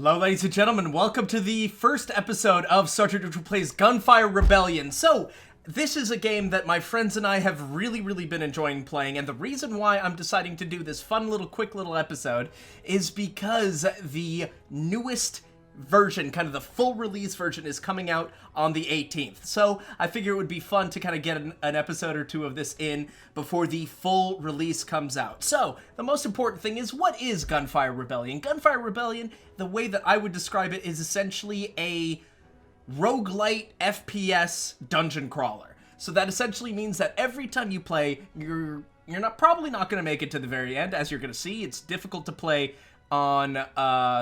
Hello, ladies and gentlemen. Welcome to the first episode of Star Trek Plays Gunfire Rebellion. So, this is a game that my friends and I have really been enjoying playing, and the reason why I'm deciding to do this fun quick little episode is because the newest version, kind of the full release version, is coming out on the 18th. So I figure it would be fun to kind of get an episode or two of this in before the full release comes out. So the most important thing is, what is Gunfire Rebellion? Gunfire Rebellion, the way that I would describe it, is essentially a roguelite FPS dungeon crawler. So that essentially means that every time you play, you're probably not going to make it to the very end. As you're going to see, it's difficult to play on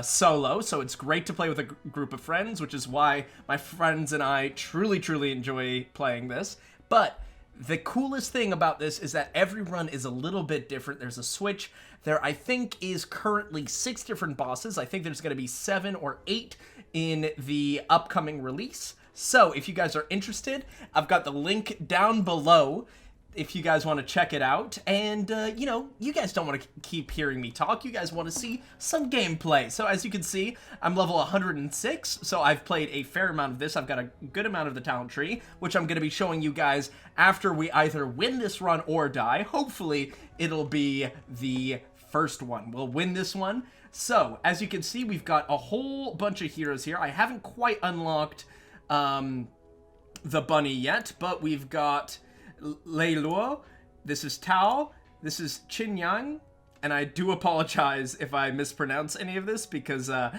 solo, so it's great to play with a group of friends, which is why my friends and I truly enjoy playing this. But the coolest thing about this is that every run is a little bit different. There's a switch. There, I think, is currently 6 different bosses. I think there's going to be 7 or 8 in the upcoming release. So if you guys are interested, I've got the link down below if you guys want to check it out. And, you guys don't want to keep hearing me talk. You guys want to see some gameplay. So as you can see, I'm level 106, so I've played a fair amount of this. I've got a good amount of the talent tree, which I'm going to be showing you guys after we either win this run or die. Hopefully, it'll be the first one. We'll win this one. So, as you can see, we've got a whole bunch of heroes here. I haven't quite unlocked the bunny yet, but we've got Lei Luo, this is Tao, this is Qin Yan, and I do apologize if I mispronounce any of this because I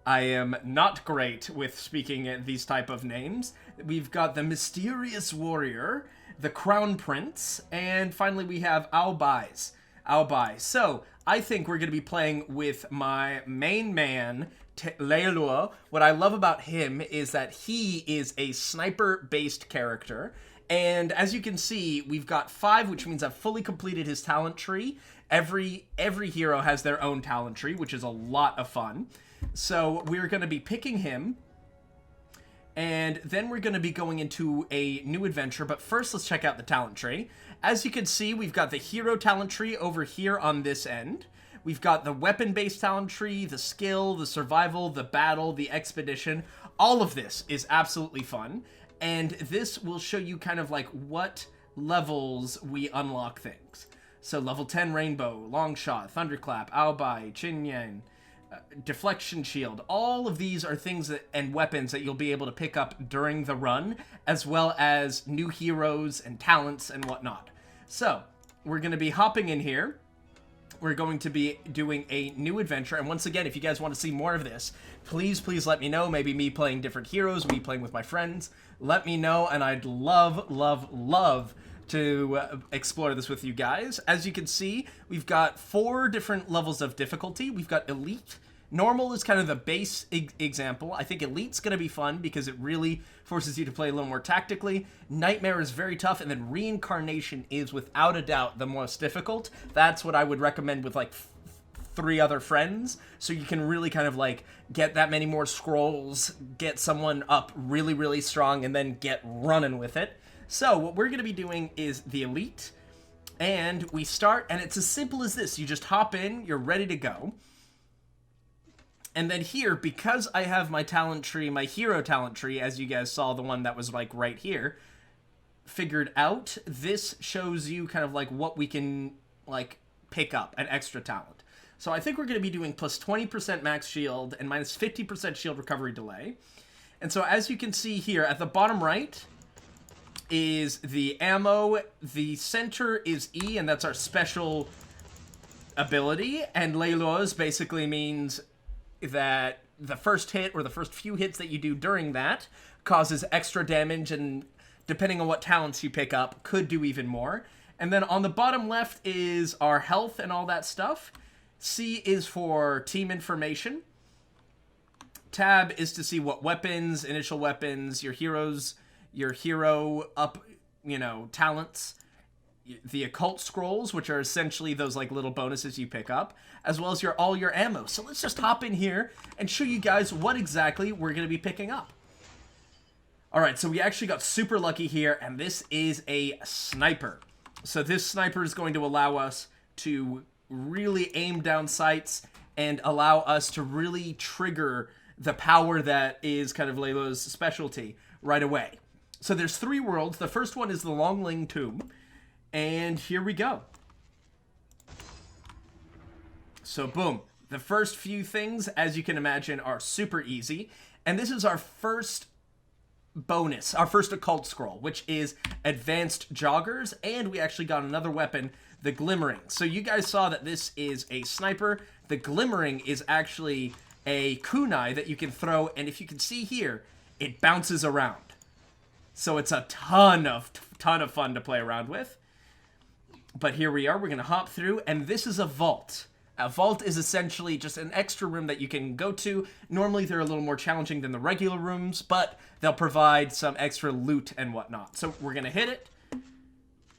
am not great with speaking these type of names. We've got the Mysterious Warrior, the Crown Prince, and finally we have Ao Bai. So, I think we're going to be playing with my main man, Lei Luo. What I love about him is that he is a sniper-based character. And as you can see, we've got 5, which means I've fully completed his talent tree. Every hero has their own talent tree, which is a lot of fun. So we're going to be picking him. And then we're going to be going into a new adventure. But first, let's check out the talent tree. As you can see, we've got the hero talent tree over here on this end. We've got the weapon-based talent tree, the skill, the survival, the battle, the expedition. All of this is absolutely fun. And this will show you kind of like what levels we unlock things. So level 10 Rainbow, Long Shot, Thunderclap, Ao Bai, Qin Yan, Deflection Shield. All of these are things and weapons that you'll be able to pick up during the run, as well as new heroes and talents and whatnot. So we're going to be hopping in here. We're going to be doing a new adventure, and once again, if you guys want to see more of this, please let me know. Maybe me playing different heroes, me playing with my friends. Let me know, and I'd love to explore this with you guys. As you can see, we've got 4 different levels of difficulty. We've got Elite. Normal is kind of the base example. I think Elite's going to be fun because it really forces you to play a little more tactically. Nightmare is very tough, and then Reincarnation is without a doubt the most difficult. That's what I would recommend with like 3 other friends, so you can really kind of like get that many more scrolls, get someone up really strong, and then get running with it. So what we're going to be doing is the Elite, and we start, and it's as simple as this. You just hop in, you're ready to go. And then here, because I have my talent tree, my hero talent tree, as you guys saw, the one that was like right here, figured out, this shows you kind of like what we can like pick up, an extra talent. So I think we're going to be doing plus 20% max shield and minus 50% shield recovery delay. And so as you can see here, at the bottom right is the ammo. The center is E, and that's our special ability. And Lei Luo's basically means that the first hit or the first few hits that you do during that causes extra damage, and depending on what talents you pick up, could do even more. And then on the bottom left is our health and all that stuff. C is for team information. Tab is to see what weapons, initial weapons, your heroes, your hero up, talents. The occult scrolls, which are essentially those like little bonuses you pick up, as well as all your ammo. So let's just hop in here and show you guys what exactly we're going to be picking up. Alright, so we actually got super lucky here, and this is a sniper. So this sniper is going to allow us to really aim down sights and allow us to really trigger the power that is kind of Laylo's specialty right away. So there's 3 worlds. The first one is the Longling Tomb, and here we go. So boom. The first few things, as you can imagine, are super easy. And this is our first bonus, our first occult scroll, which is Advanced Joggers. And we actually got another weapon, the Glimmering. So you guys saw that this is a sniper. The Glimmering is actually a kunai that you can throw. And if you can see here, it bounces around. So it's a ton of fun to play around with. But here we are. We're going to hop through. And this is a vault. A vault is essentially just an extra room that you can go to. Normally, they're a little more challenging than the regular rooms, but they'll provide some extra loot and whatnot. So we're going to hit it.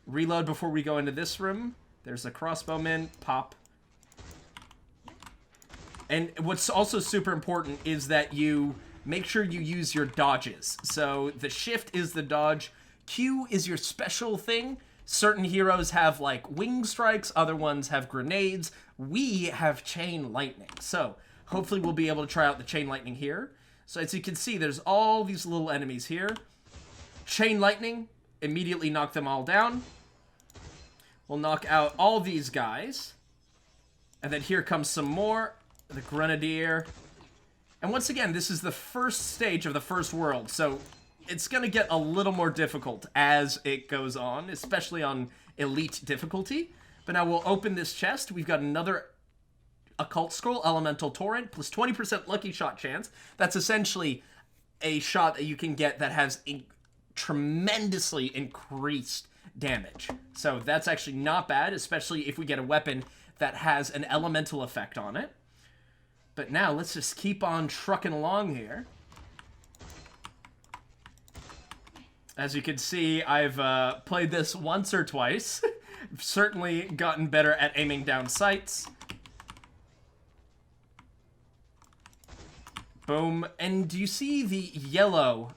Reload before we go into this room. There's a crossbowman. Pop. And what's also super important is that you make sure you use your dodges. So the shift is the dodge. Q is your special thing. Certain heroes have, like, wing strikes. Other ones have grenades. We have chain lightning. So hopefully we'll be able to try out the chain lightning here. So as you can see, there's all these little enemies here. Chain lightning. Immediately knock them all down. We'll knock out all these guys. And then here comes some more. The Grenadier. And once again, this is the first stage of the first world. So it's going to get a little more difficult as it goes on, especially on elite difficulty. But now we'll open this chest. We've got another occult scroll, Elemental Torrent, plus 20% lucky shot chance. That's essentially a shot that you can get that has tremendously increased damage. So that's actually not bad, especially if we get a weapon that has an elemental effect on it. But now let's just keep on trucking along here. As you can see, I've played this once or twice. I've certainly gotten better at aiming down sights. Boom. And do you see the yellow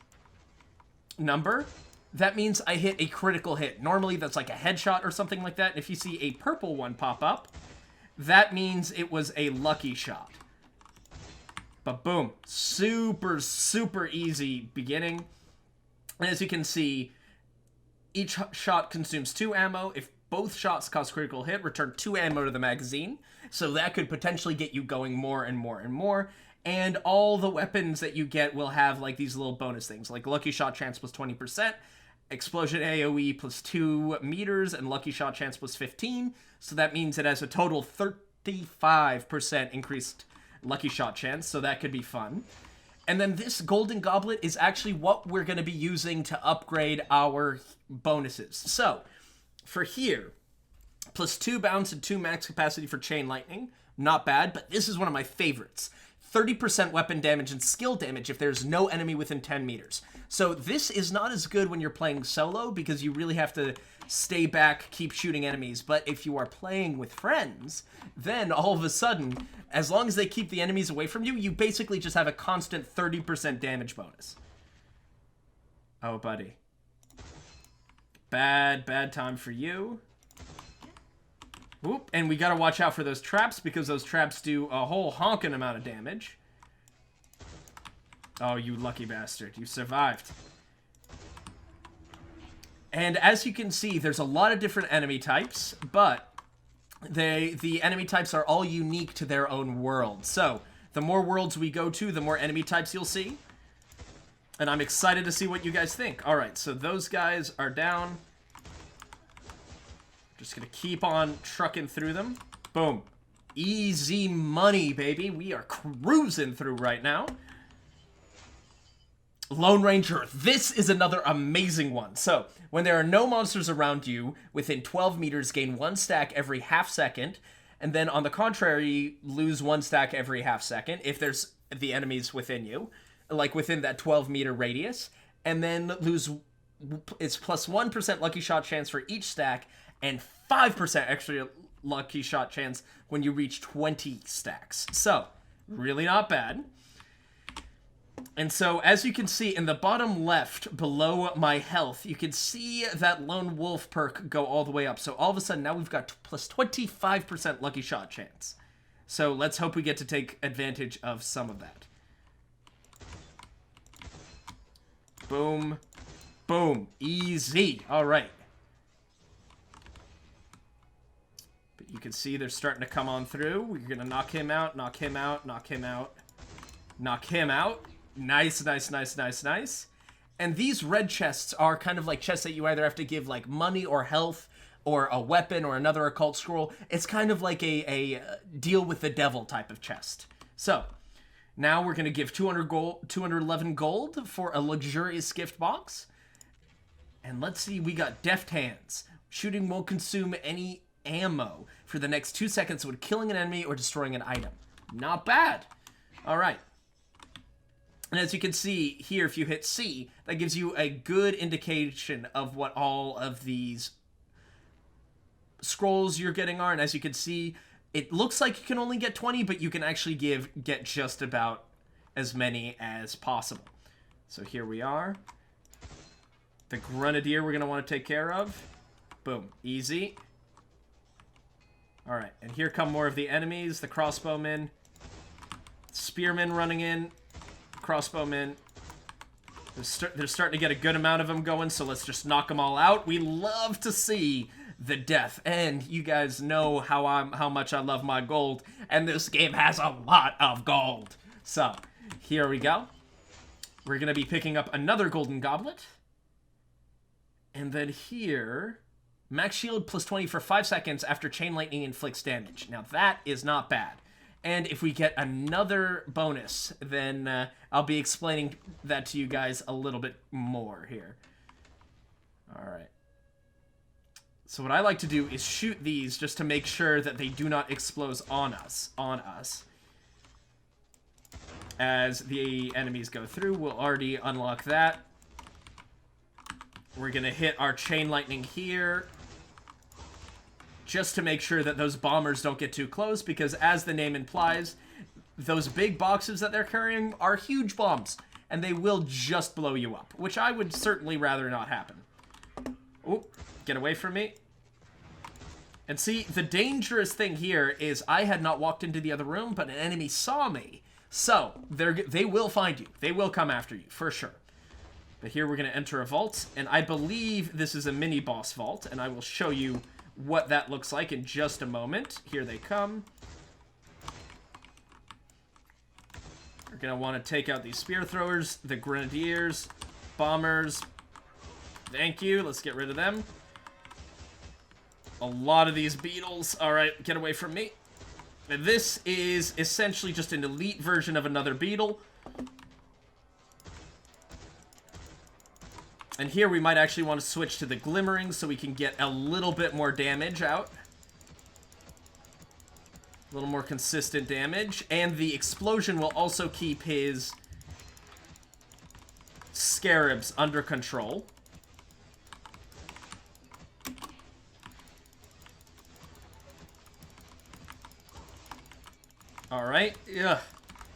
number? That means I hit a critical hit. Normally that's like a headshot or something like that. And if you see a purple one pop up, that means it was a lucky shot. But boom. Super, super easy beginning. And as you can see, each shot consumes 2 ammo. If both shots cause critical hit, return 2 ammo to the magazine. So that could potentially get you going more and more and more. And all the weapons that you get will have like these little bonus things, like lucky shot chance plus 20%, explosion AoE plus 2 meters, and lucky shot chance plus 15. So that means it has a total 35% increased lucky shot chance. So that could be fun. And then this golden goblet is actually what we're going to be using to upgrade our bonuses. So, for here, plus 2 bounce and 2 max capacity for chain lightning. Not bad, but this is one of my favorites. 30% weapon damage and skill damage if there's no enemy within 10 meters. So this is not as good when you're playing solo because you really have to stay back, keep shooting enemies. But if you are playing with friends, then all of a sudden, as long as they keep the enemies away from you, you basically just have a constant 30% damage bonus. Oh, buddy. Bad time for you. Oop, and we gotta watch out for those traps because those traps do a whole honking amount of damage. Oh, you lucky bastard. You survived. And as you can see, there's a lot of different enemy types, but the enemy types are all unique to their own world. So, the more worlds we go to, the more enemy types you'll see. And I'm excited to see what you guys think. Alright, so those guys are down. Just gonna keep on trucking through them. Boom. Easy money, baby. We are cruising through right now. Lone Ranger. This is another amazing one. So, when there are no monsters around you, within 12 meters, gain 1 stack every half second. And then, on the contrary, lose 1 stack every half second if there's the enemies within you. Like, within that 12-meter radius. And then lose... It's plus 1% lucky shot chance for each stack. And 5% extra lucky shot chance when you reach 20 stacks. So, really not bad. And so, as you can see in the bottom left, below my health, you can see that Lone Wolf perk go all the way up. So, all of a sudden, now we've got plus 25% lucky shot chance. So let's hope we get to take advantage of some of that. Boom. Boom. Easy. All right. But you can see they're starting to come on through. We're going to knock him out, knock him out, knock him out, knock him out. Nice, nice, nice, nice, nice. And these red chests are kind of like chests that you either have to give like money or health or a weapon or another occult scroll. It's kind of like a deal with the devil type of chest. So now we're going to give 211 gold for a luxurious gift box. And let's see, we got Deft Hands. Shooting won't consume any ammo for the next 2 seconds when killing an enemy or destroying an item. Not bad. All right. And as you can see here, if you hit C, that gives you a good indication of what all of these scrolls you're getting are. And as you can see, it looks like you can only get 20, but you can actually get just about as many as possible. So here we are. The Grenadier we're going to want to take care of. Boom. Easy. Alright, and here come more of the enemies. The crossbowmen. Spearmen running in. Crossbowmen. They're starting to get a good amount of them going, so let's just knock them all out. We love to see the death, and you guys know how much I love my gold, and this game has a lot of gold. So, here we go. We're going to be picking up another golden goblet. And then here, max shield plus 20 for 5 seconds after chain lightning inflicts damage. Now that is not bad. And if we get another bonus, then I'll be explaining that to you guys a little bit more here. All right. So what I like to do is shoot these just to make sure that they do not explode on us. As the enemies go through, we'll already unlock that. We're going to hit our chain lightning here just to make sure that those bombers don't get too close, because as the name implies, those big boxes that they're carrying are huge bombs, and they will just blow you up, which I would certainly rather not happen. Oh, get away from me. And see, the dangerous thing here is I had not walked into the other room, but an enemy saw me. So, they will find you. They will come after you, for sure. But here we're going to enter a vault, and I believe this is a mini-boss vault, and I will show you what that looks like in just a moment. Here they come. We're going to want to take out these spear throwers, the grenadiers, bombers. Thank you. Let's get rid of them. A lot of these beetles. All right, get away from me. And this is essentially just an elite version of another beetle. And here we might actually want to switch to the glimmering so we can get a little bit more damage out. A little more consistent damage. And the explosion will also keep his scarabs under control. Alright, yeah.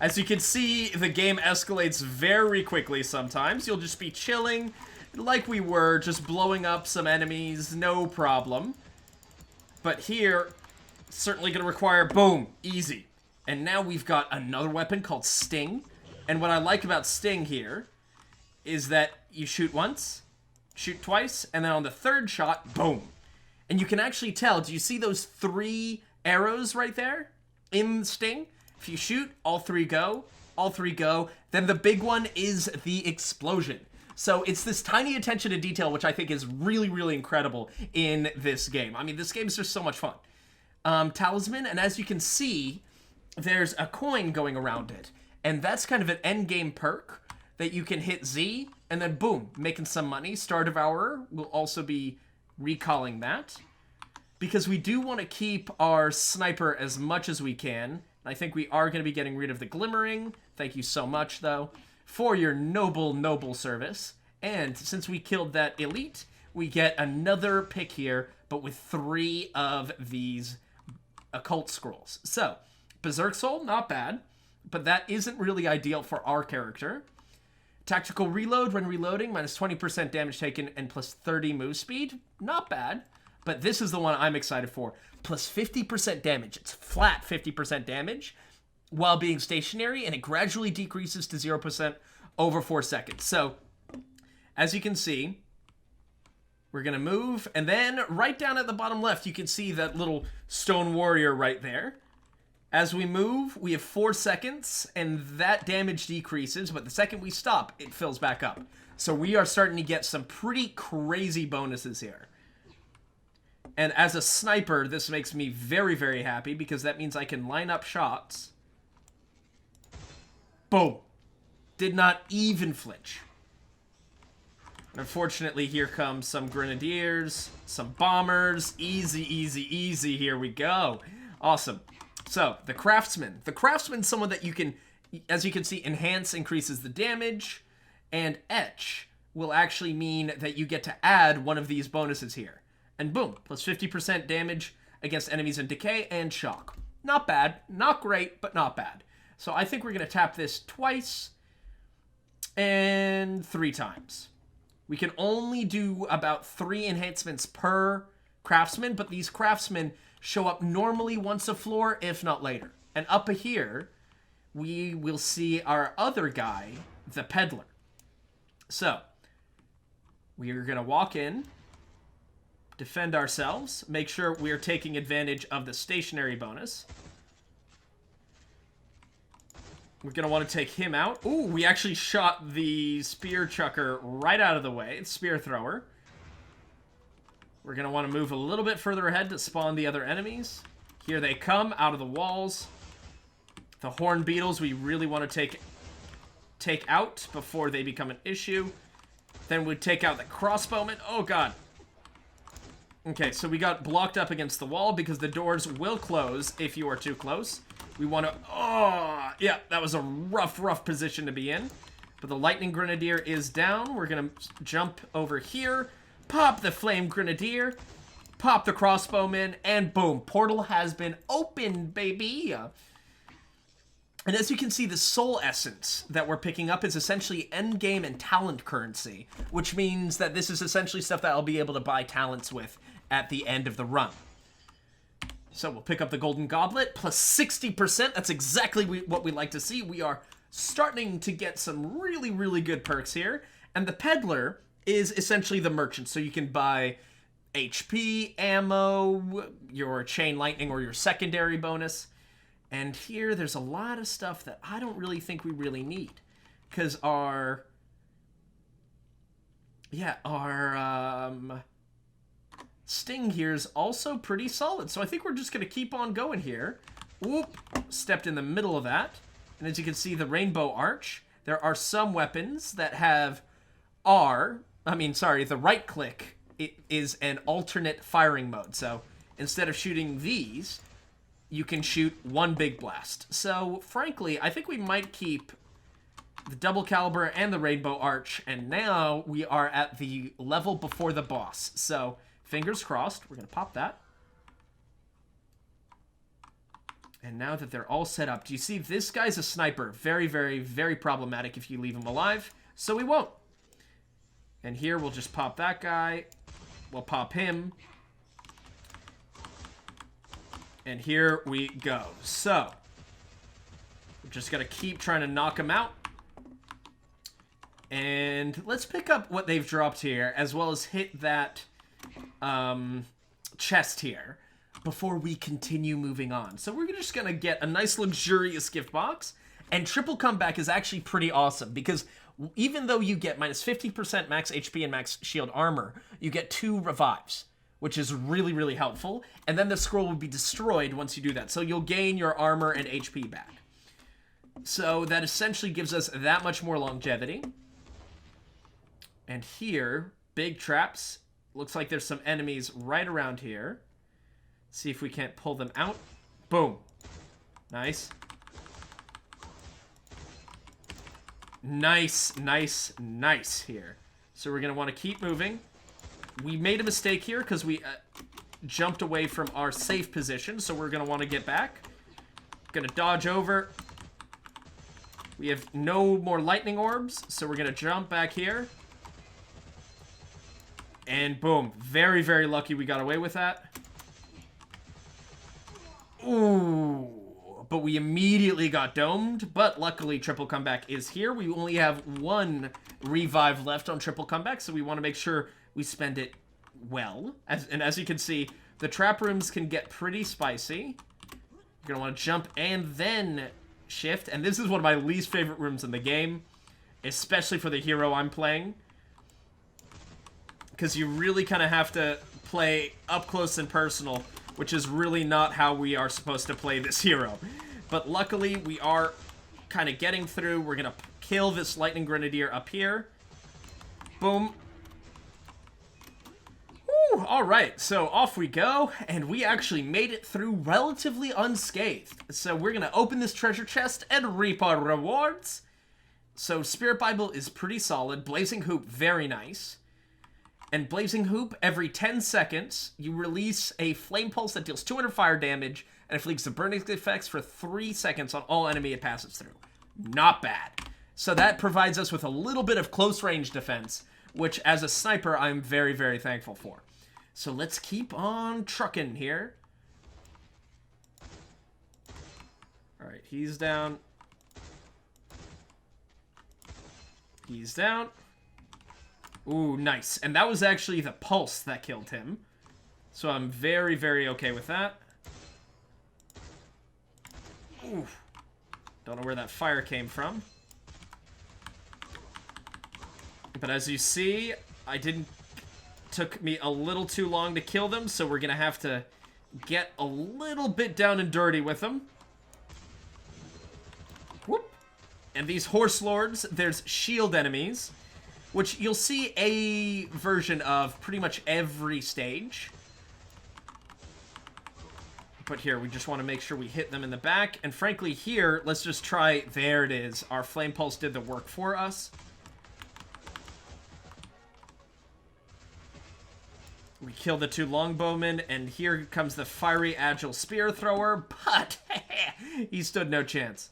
As you can see, the game escalates very quickly sometimes. You'll just be chilling, like we were, just blowing up some enemies, no problem. But here, certainly going to require, boom, easy. And now we've got another weapon called Sting. And what I like about Sting here is that you shoot once, shoot twice, and then on the third shot, boom. And you can actually tell, do you see those 3 arrows right there in Sting? If you shoot, all 3 go, all 3 go. Then the big one is the explosion. So it's this tiny attention to detail, which I think is really, really incredible in this game. I mean, this game is just so much fun. Talisman, and as you can see, there's a coin going around it. And that's kind of an end game perk that you can hit Z, and then boom, making some money. Star Devourer will also be recalling that, because we do want to keep our sniper as much as we can. I think we are going to be getting rid of the glimmering. Thank you so much, though, for your noble, noble service. And since we killed that elite, we get another pick here, but with 3 of these occult scrolls. So, Berserk Soul, not bad, but that isn't really ideal for our character. Tactical Reload when reloading, minus 20% damage taken and plus 30 move speed, not bad. but this is the one I'm excited for. Plus 50% damage. It's flat 50% damage while being stationary, and it gradually decreases to 0% over 4 seconds. So, as you can see, we're going to move, and then right down at the bottom left, you can see that little stone warrior right there. As we move, we have 4 seconds, and that damage decreases, but the second we stop, it fills back up. So we are starting to get some pretty crazy bonuses here. And as a sniper, this makes me very, very happy, because that means I can line up shots. Boom. Did not even flinch. Unfortunately, here comes some grenadiers, some bombers. Easy, easy, easy. Here we go. Awesome. So, the craftsman. The craftsman's someone that you can, as you can see, enhance increases the damage, and etch will actually mean that you get to add one of these bonuses here. And boom, plus 50% damage against enemies in decay and shock. Not bad. Not great, but not bad. So I think we're going to tap this twice and 3 times. We can only do about 3 enhancements per craftsman, but these craftsmen show up normally once a floor, if not later. And up here, we will see our other guy, the peddler. So, we are going to walk in, defend ourselves, make sure we are taking advantage of the stationary bonus. We're going to want to take him out. Ooh, we actually shot the spear chucker right out of the way. It's spear thrower. We're going to want to move a little bit further ahead to spawn the other enemies. Here they come out of the walls. The horn beetles we really want to take out before they become an issue. Then we take out the crossbowmen. Oh, God. Okay, so we got blocked up against the wall because the doors will close if you are too close. We want to... Oh, yeah, that was a rough position to be in. But the lightning grenadier is down. We're going to jump over here. Pop the flame grenadier. Pop the crossbowman. And boom, portal has been opened, baby. And as you can see, the soul essence that we're picking up is essentially endgame and talent currency, which means that this is essentially stuff that I'll be able to buy talents with at the end of the run. So we'll pick up the golden goblet, plus 60%. That's exactly what we like to see. We are starting to get some really, really good perks here. And the peddler is essentially the merchant. So you can buy HP, ammo, your chain lightning, or your secondary bonus. And here, there's a lot of stuff that I don't really think we really need. Because our sting here is also pretty solid. So I think we're just going to keep on going here. Whoop, stepped in the middle of that. And as you can see, the rainbow arch. There are some weapons that have the right click is an alternate firing mode. So instead of shooting these, you can shoot one big blast. So frankly, I think we might keep the double caliber and the rainbow arch. And now we are at the level before the boss. So fingers crossed, we're going to pop that. And now that they're all set up, do you see this guy's a sniper? Very, very, very problematic if you leave him alive. So we won't. And here we'll just pop that guy. We'll pop him. And here we go. So, we're just going to keep trying to knock him out. And let's pick up what they've dropped here, as well as hit that chest here before we continue moving on. So we're just going to get a nice luxurious gift box. And triple comeback is actually pretty awesome, because even though you get minus 50% max HP and max shield armor, you get 2 revives, which is really, really helpful. And then the scroll will be destroyed once you do that. So you'll gain your armor and HP back. So that essentially gives us that much more longevity. And here, big traps. Looks like there's some enemies right around here. See if we can't pull them out. Boom. Nice. Nice, nice, nice here. So we're going to want to keep moving. We made a mistake here because we jumped away from our safe position. So we're going to want to get back. Going to dodge over. We have no more lightning orbs. So we're going to jump back here. And boom. Very, very lucky we got away with that. Ooh. But we immediately got domed. But luckily, triple comeback is here. We only have one revive left on triple comeback, so we want to make sure we spend it well. And as you can see, the trap rooms can get pretty spicy. You're going to want to jump and then shift. And this is one of my least favorite rooms in the game, especially for the hero I'm playing. Because you really kind of have to play up close and personal, which is really not how we are supposed to play this hero. But luckily, we are kind of getting through. We're going to kill this Lightning Grenadier up here. Boom. Woo, all right, so off we go, and we actually made it through relatively unscathed. So we're going to open this treasure chest and reap our rewards. So Spirit Bible is pretty solid. Blazing Hoop, very nice. And Blazing Hoop, every 10 seconds, you release a Flame Pulse that deals 200 fire damage, and inflicts the burning effects for 3 seconds on all enemy it passes through. Not bad. So that provides us with a little bit of close range defense, which as a sniper, I'm very, very thankful for. So let's keep on trucking here. Alright, he's down. He's down. Ooh, nice. And that was actually the pulse that killed him. So I'm very, very okay with that. Ooh. Don't know where that fire came from. But as you see, took me a little too long to kill them, so we're gonna have to get a little bit down and dirty with them. Whoop. And these Horse Lords, there's shield enemies, which you'll see a version of pretty much every stage. But here, we just want to make sure we hit them in the back. And frankly, here, let's just try... There it is. Our Flame Pulse did the work for us. We kill the 2 Longbowmen, and here comes the Fiery Agile Spear Thrower, but he stood no chance.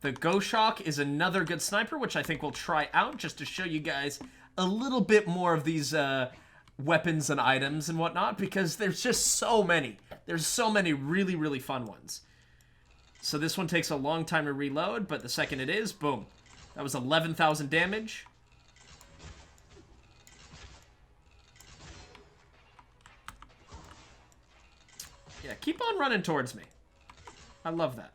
The Goshawk is another good sniper, which I think we'll try out just to show you guys a little bit more of these weapons and items and whatnot, because there's just so many. There's so many really, really fun ones. So this one takes a long time to reload, but the second it is, boom. That was 11,000 damage. Yeah, keep on running towards me. I love that.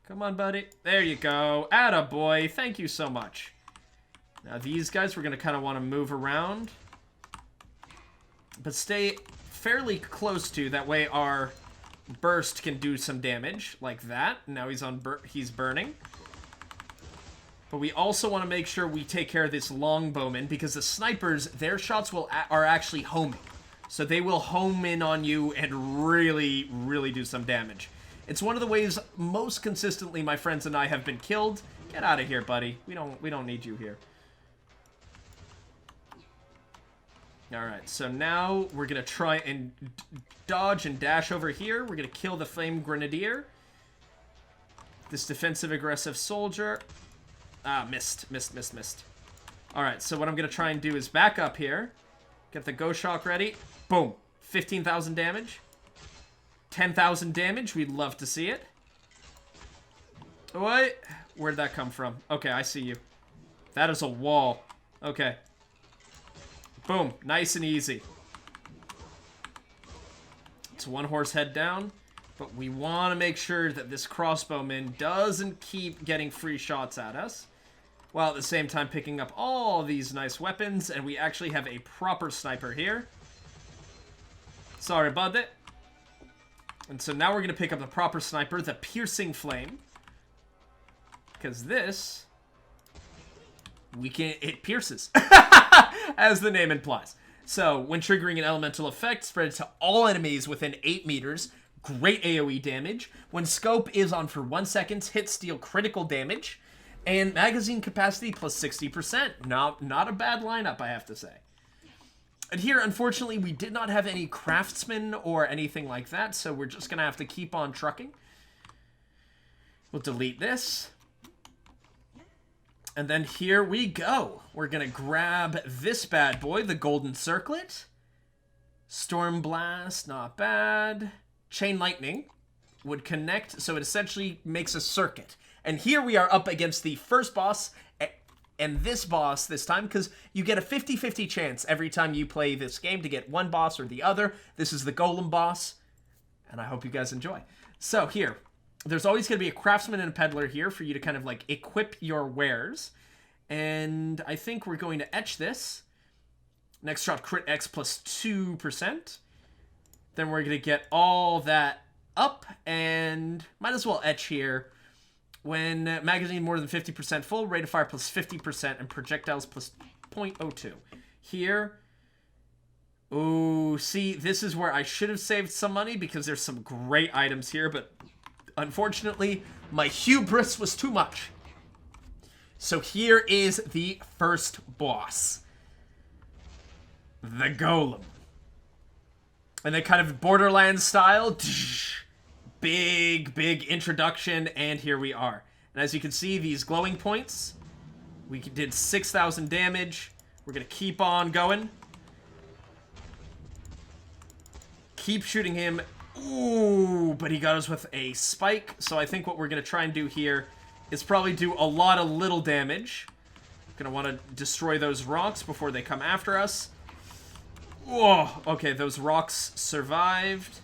Come on, buddy. There you go. Attaboy. Thank you so much. Now, these guys we're going to kind of want to move around. But stay fairly close to. That way our burst can do some damage. Like that. Now he's burning. But we also want to make sure we take care of this Longbowman, because the snipers, their shots are actually homing. So they will home in on you and really, really do some damage. It's one of the ways most consistently my friends and I have been killed. Get out of here, buddy. We don't need you here. Alright, so now we're going to try and dodge and dash over here. We're going to kill the Flame Grenadier. This defensive aggressive soldier. Ah, missed. Alright, so what I'm going to try and do is back up here. Get the Goshawk ready. Boom. 15,000 damage. 10,000 damage. We'd love to see it. What? Where'd that come from? Okay, I see you. That is a wall. Okay. Boom. Nice and easy. It's 1 horse head down. But we want to make sure that this crossbowman doesn't keep getting free shots at us, while at the same time picking up all these nice weapons, and we actually have a proper sniper here. Sorry about that. And so now we're going to pick up the proper sniper, the Piercing Flame. Because this, it pierces, as the name implies. So, when triggering an elemental effect, spread it to all enemies within 8 meters. Great AoE damage. When scope is on for 1 second, hits deal critical damage. And magazine capacity plus 60%. Not a bad lineup, I have to say. And here, unfortunately, we did not have any craftsmen or anything like that, so we're just going to have to keep on trucking. We'll delete this. And then here we go. We're going to grab this bad boy, the Golden Circlet. Storm Blast, not bad. Chain Lightning would connect, so it essentially makes a circuit. And here we are up against the first boss, and this boss this time, because you get a 50-50 chance every time you play this game to get one boss or the other. This is the Golem Boss, and I hope you guys enjoy. So here, there's always going to be a craftsman and a peddler here for you to kind of like equip your wares. And I think we're going to etch this. Next shot, crit X plus 2%. Then we're going to get all that up, and might as well etch here. When magazine more than 50% full, rate of fire plus 50%, and projectiles plus 0.02. Here, ooh, see, this is where I should have saved some money because there's some great items here, but unfortunately, my hubris was too much. So here is the first boss. The Golem. And they kind of Borderlands style. Big introduction, and here we are. And as you can see, these glowing points, we did 6,000 damage. We're going to keep on going. Keep shooting him. Ooh, but he got us with a spike. So I think what we're going to try and do here is probably do a lot of little damage. Going to want to destroy those rocks before they come after us. Whoa, okay, those rocks survived.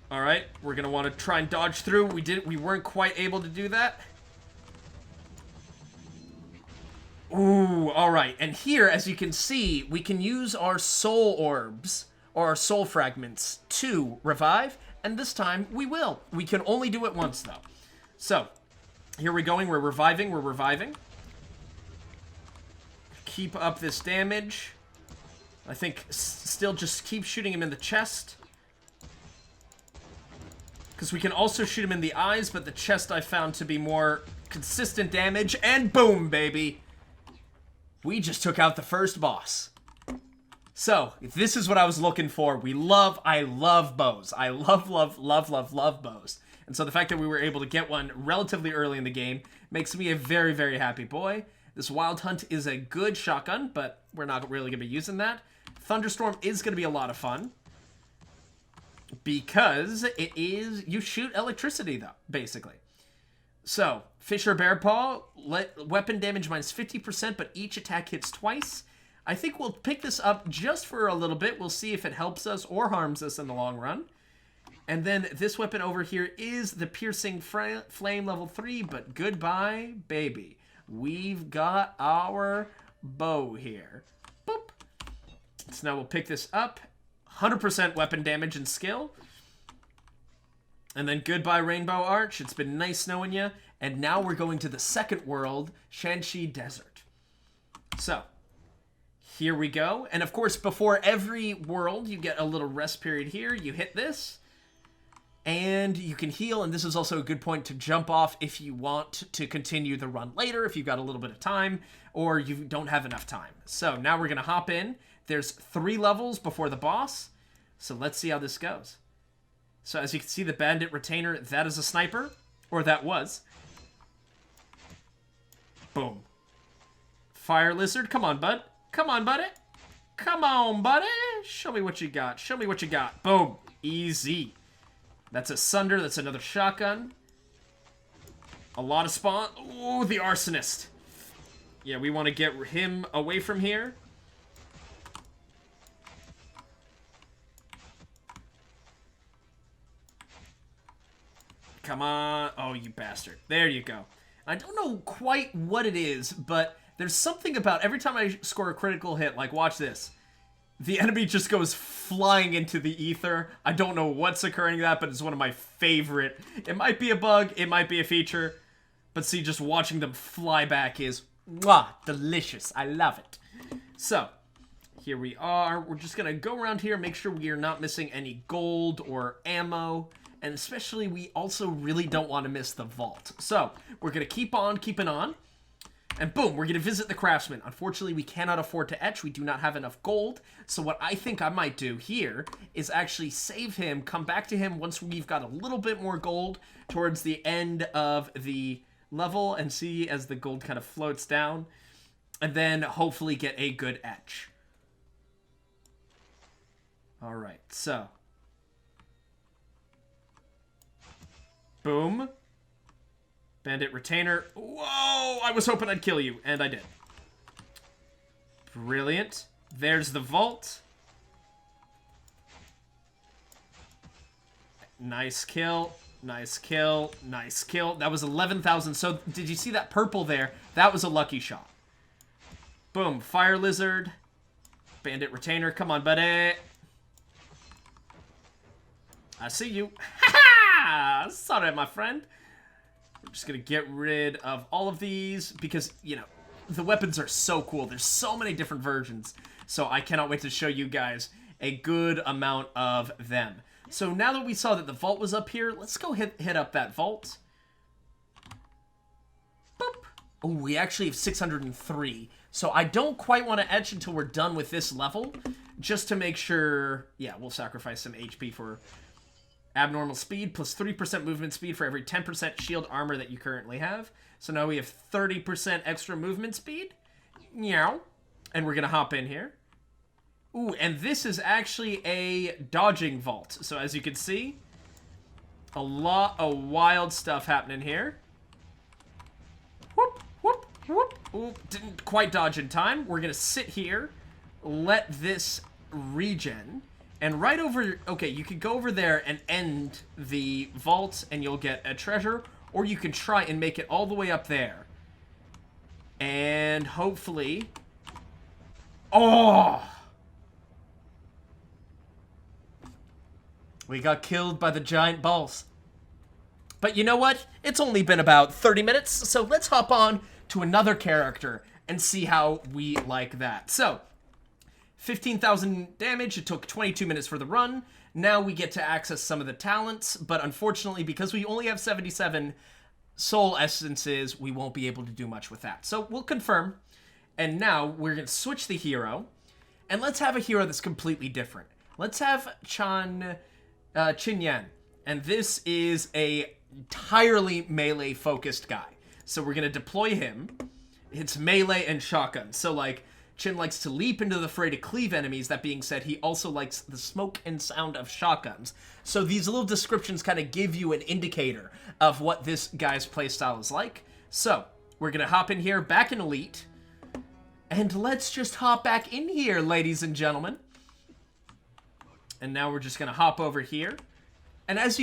All right, we're gonna want to try and dodge through. We weren't quite able to do that. Ooh, all right. And here, as you can see, we can use our soul orbs or our soul fragments to revive, and this time we will. We can only do it once though. So, here we're going. We're reviving. Keep up this damage. I think still just keep shooting him in the chest. Because we can also shoot him in the eyes, but the chest I found to be more consistent damage. And boom, baby. We just took out the first boss. So, this is what I was looking for. I love bows. I love bows. And so the fact that we were able to get one relatively early in the game makes me a very, very happy boy. This Wild Hunt is a good shotgun, but we're not really going to be using that. Thunderstorm is going to be a lot of fun. Because you shoot electricity, though, basically. So, Fisher Bear Paw, weapon damage minus 50%, but each attack hits twice. I think we'll pick this up just for a little bit. We'll see if it helps us or harms us in the long run. And then this weapon over here is the Piercing Flame level 3, but goodbye, baby. We've got our bow here. Boop. So now we'll pick this up. 100% weapon damage and skill. And then goodbye, Rainbow Arch. It's been nice knowing you. And now we're going to the second world, Shanxi Desert. So, here we go. And of course, before every world, you get a little rest period here. You hit this. And you can heal, and this is also a good point to jump off if you want to continue the run later, if you've got a little bit of time, or you don't have enough time. So now we're going to hop in. There's 3 levels before the boss, so let's see how this goes. So as you can see, the Bandit Retainer, that is a sniper, or that was. Boom. Fire Lizard, come on, bud. Come on, buddy. Come on, buddy. Show me what you got. Show me what you got. Boom. Easy. That's a Sunder. That's another shotgun. A lot of spawn. Ooh, the Arsonist. Yeah, we want to get him away from here. Come on. Oh, you bastard. There you go. I don't know quite what it is, but there's something about every time I score a critical hit, like watch this. The enemy just goes flying into the ether. I don't know what's occurring to that, but it's one of my favorite. It might be a bug, it might be a feature, but see, just watching them fly back is, mwah, delicious. I love it. So, here we are. We're just gonna go around here, make sure we are not missing any gold or ammo, and especially we also really don't want to miss the vault. So, we're gonna keep on keeping on. And boom, we're going to visit the craftsman. Unfortunately, we cannot afford to etch. We do not have enough gold. So what I think I might do here is actually save him, come back to him once we've got a little bit more gold towards the end of the level, and see as the gold kind of floats down, and then hopefully get a good etch. All right, so. Boom. Bandit Retainer. Whoa! I was hoping I'd kill you, and I did. Brilliant. There's the vault. Nice kill. Nice kill. Nice kill. That was 11,000. So, did you see that purple there? That was a lucky shot. Boom. Fire Lizard. Bandit Retainer. Come on, buddy. I see you. Ha-ha! Sorry, my friend. We're just going to get rid of all of these because, you know, the weapons are so cool. There's so many different versions. So I cannot wait to show you guys a good amount of them. So now that we saw that the vault was up here, let's go hit up that vault. Boop. Oh, we actually have 603. So I don't quite want to etch until we're done with this level. Just to make sure... Yeah, we'll sacrifice some HP for... Abnormal speed plus 3% movement speed for every 10% shield armor that you currently have. So now we have 30% extra movement speed. Meow. And we're going to hop in here. Ooh, and this is actually a dodging vault. So as you can see, a lot of wild stuff happening here. Whoop, whoop, whoop. Ooh, didn't quite dodge in time. We're going to sit here, let this regen. And right over, okay, you can go over there and end the vault and you'll get a treasure, or you can try and make it all the way up there. And hopefully, oh! We got killed by the giant balls. But you know what? It's only been about 30 minutes, so let's hop on to another character and see how we like that. So, 15,000 damage. It took 22 minutes for the run. Now we get to access some of the talents, but unfortunately, because we only have 77 soul essences, we won't be able to do much with that. So we'll confirm. And now we're going to switch the hero, and let's have a hero that's completely different. Let's have Qin Yan, and this is a entirely melee-focused guy. So we're going to deploy him. It's melee and shotgun. So, like, Qin likes to leap into the fray to cleave enemies. That being said, he also likes the smoke and sound of shotguns. So these little descriptions kind of give you an indicator of what this guy's playstyle is like. So, we're going to hop in here, back in Elite. And let's just hop back in here, ladies and gentlemen. And now we're just going to hop over here. And as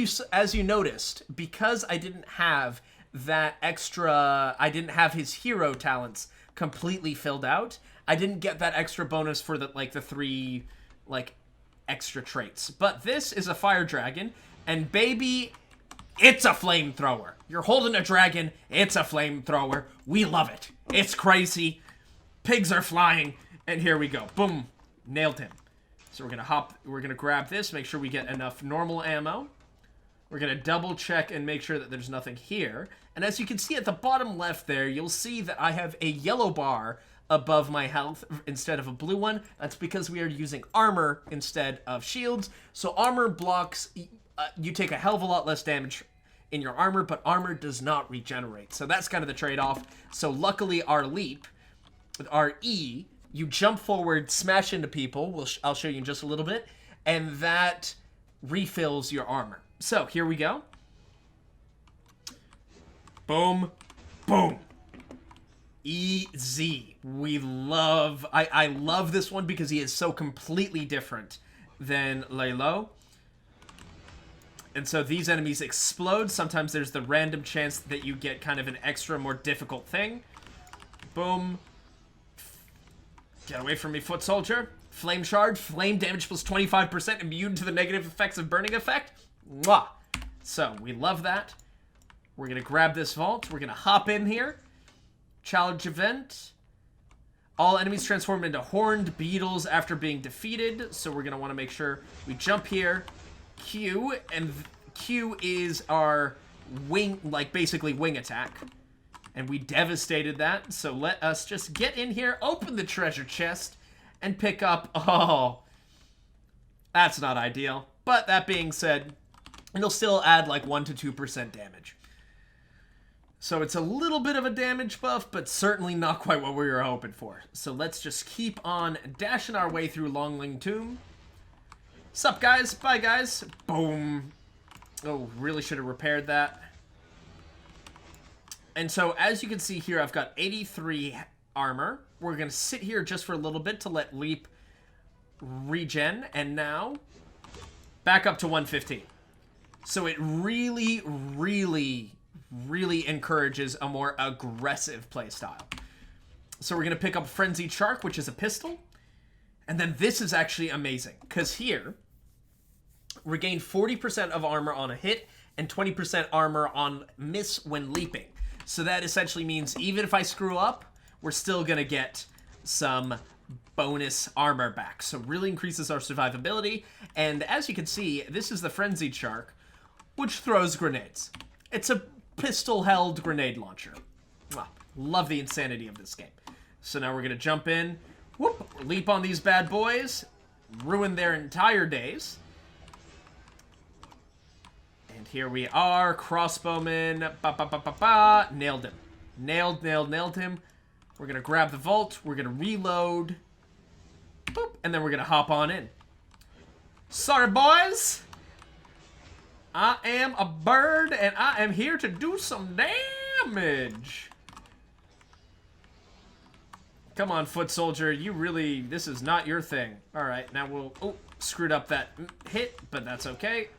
you noticed, because I didn't have that extra... I didn't have his hero talents completely filled out, I didn't get that extra bonus for the, like, the 3, like, extra traits. But this is a fire dragon, and baby, it's a flamethrower. You're holding a dragon, it's a flamethrower. We love it. It's crazy. Pigs are flying, and here we go. Boom. Nailed him. So we're gonna grab this, make sure we get enough normal ammo. We're gonna double check and make sure that there's nothing here. And as you can see at the bottom left there, you'll see that I have a yellow bar above my health instead of a blue one. That's because we are using armor instead of shields. So armor blocks, you take a hell of a lot less damage in your armor, but armor does not regenerate. So that's kind of the trade-off. So luckily our leap, our E, you jump forward, smash into people, I'll show you in just a little bit, and that refills your armor. So here we go. Boom, boom. Easy. We love... I love this one because he is so completely different than Laylo. And so these enemies explode. Sometimes there's the random chance that you get kind of an extra, more difficult thing. Boom. Get away from me, foot soldier. Flame shard. Flame damage plus 25%. Immune to the negative effects of burning effect. Mwah. So, we love that. We're going to grab this vault. We're going to hop in here. Challenge event. All enemies transform into horned beetles after being defeated. So we're going to want to make sure we jump here. Q. And Q is our wing, like basically wing attack. and we devastated that. So let us just get in here, open the treasure chest, and pick up... Oh, that's not ideal. But that being said, it'll still add like 1 to 2% damage. So it's a little bit of a damage buff, but certainly not quite what we were hoping for. So let's just keep on dashing our way through Longling Tomb. Sup, guys? Bye, guys. Boom. Oh, really should have repaired that. And so, as you can see here, I've got 83 armor. We're going to sit here just for a little bit to let Leap regen. And now, back up to 115. So it really, really encourages a more aggressive playstyle. So we're going to pick up Frenzied Shark, which is a pistol. And then this is actually amazing, because here, regain 40% of armor on a hit and 20% armor on miss when leaping. So that essentially means even if I screw up, we're still going to get some bonus armor back. So really increases our survivability. And as you can see, this is the Frenzied Shark, which throws grenades. It's a pistol-held grenade launcher. Wow, love the insanity of this game. So now we're going to jump in, whoop, leap on these bad boys, ruin their entire days. And here we are, crossbowman, nailed him. Nailed him. We're going to grab the vault, we're going to reload, boop, and then we're going to hop on in. Sorry, boys. I am a bird, and I am here to do some damage. Come on, foot soldier. You really... This is not your thing. Alright, now we'll... Oh, screwed up that hit, but that's okay.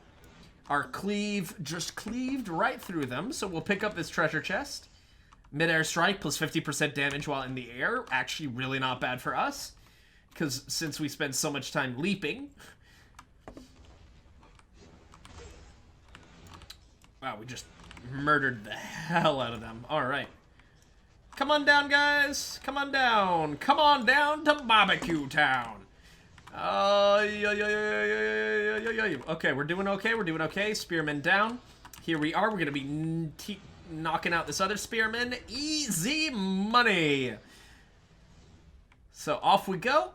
Our cleave just cleaved right through them, so we'll pick up this treasure chest. Mid-air strike plus 50% damage while in the air. Actually really not bad for us, because since we spend so much time leaping... Wow, we just murdered the hell out of them. Alright. Come on down, guys. Come on down. Come on down to Barbecue Town. Okay, we're doing okay. We're doing okay. Spearman down. Here we are. We're going to be knocking out this other spearman. Easy money. So off we go.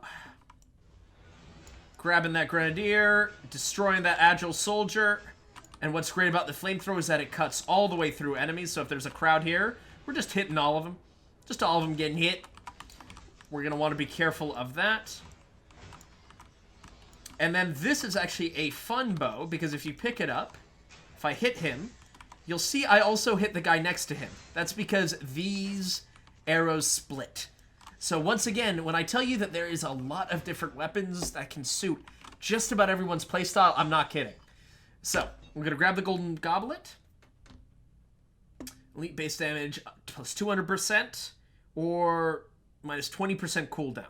Grabbing that grenadier. Destroying that agile soldier. And what's great about the flamethrower is that it cuts all the way through enemies. So if there's a crowd here, we're just hitting all of them. Just all of them getting hit. We're going to want to be careful of that. And then this is actually a fun bow, because if you pick it up, if I hit him, you'll see I also hit the guy next to him. That's because these arrows split. So once again, when I tell you that there is a lot of different weapons that can suit just about everyone's playstyle, I'm not kidding. So, we're going to grab the golden goblet. Elite base damage plus 200% or minus 20% cooldown.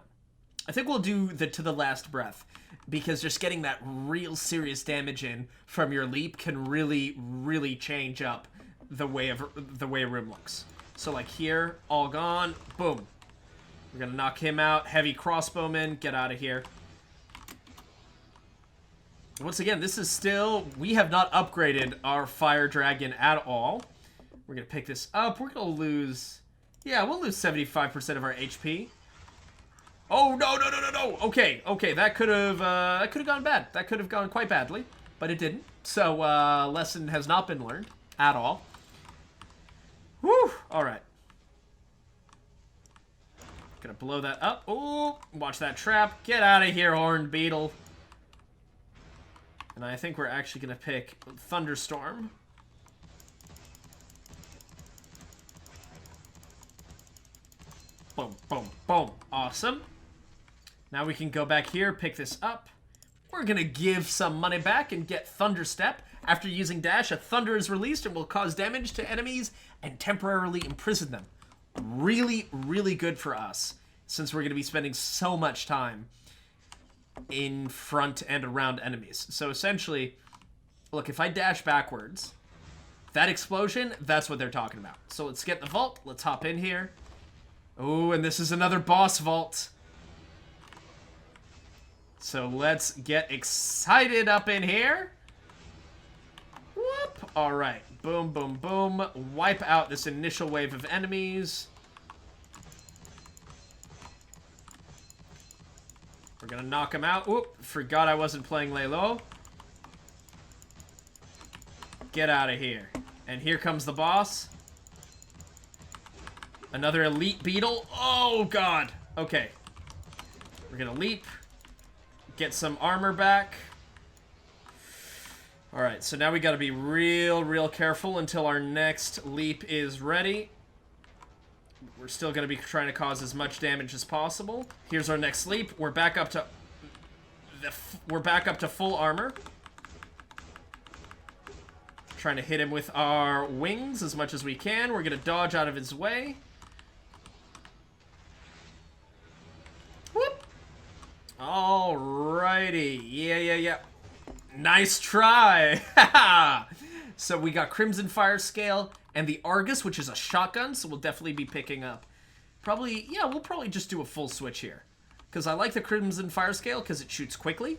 I think we'll do the to the last breath, because just getting that real serious damage in from your leap can really change up the way a room looks. So like here, all gone, boom. We're going to knock him out. Heavy crossbowman, get out of here. Once again, this is still... We have not upgraded our fire dragon at all. We're going to pick this up. We're going to lose... Yeah, we'll lose 75% of our HP. Oh, no. Okay. That could have gone bad. That could have gone quite badly, but it didn't. So, lesson has not been learned at all. Whew. All right. Gonna blow that up. Oh, watch that trap. Get out of here, horned beetle. And I think we're actually gonna pick Thunderstorm. Boom, boom, boom. Awesome. Now we can go back here, pick this up. We're gonna give some money back and get Thunderstep. After using dash, a thunder is released and will cause damage to enemies and temporarily imprison them. Really good for us, since we're gonna be spending so much time in front and around enemies. So essentially, look, if I dash backwards, that explosion, that's what they're talking about. So let's get the vault. Let's hop in here. Oh, and this is another boss vault. So let's get excited up in here. Whoop. All right. Boom, boom, boom. Wipe out this initial wave of enemies. We're gonna knock him out. Oop, forgot I wasn't playing lay low. Get out of here. And here comes the boss. Another elite beetle. Oh, God. Okay. We're gonna leap. Get some armor back. Alright, so now we gotta be real careful until our next leap is ready. We're still gonna be trying to cause as much damage as possible. Here's our next leap. We're back up to... full armor. Trying to hit him with our wings as much as we can. We're gonna dodge out of his way. Whoop! Alrighty. Yeah. Nice try! So we got Crimson Fire Scale and the Argus, which is a shotgun, so we'll definitely be picking up. We'll probably just do a full switch here. Because I like the Crimson Fire Scale because it shoots quickly.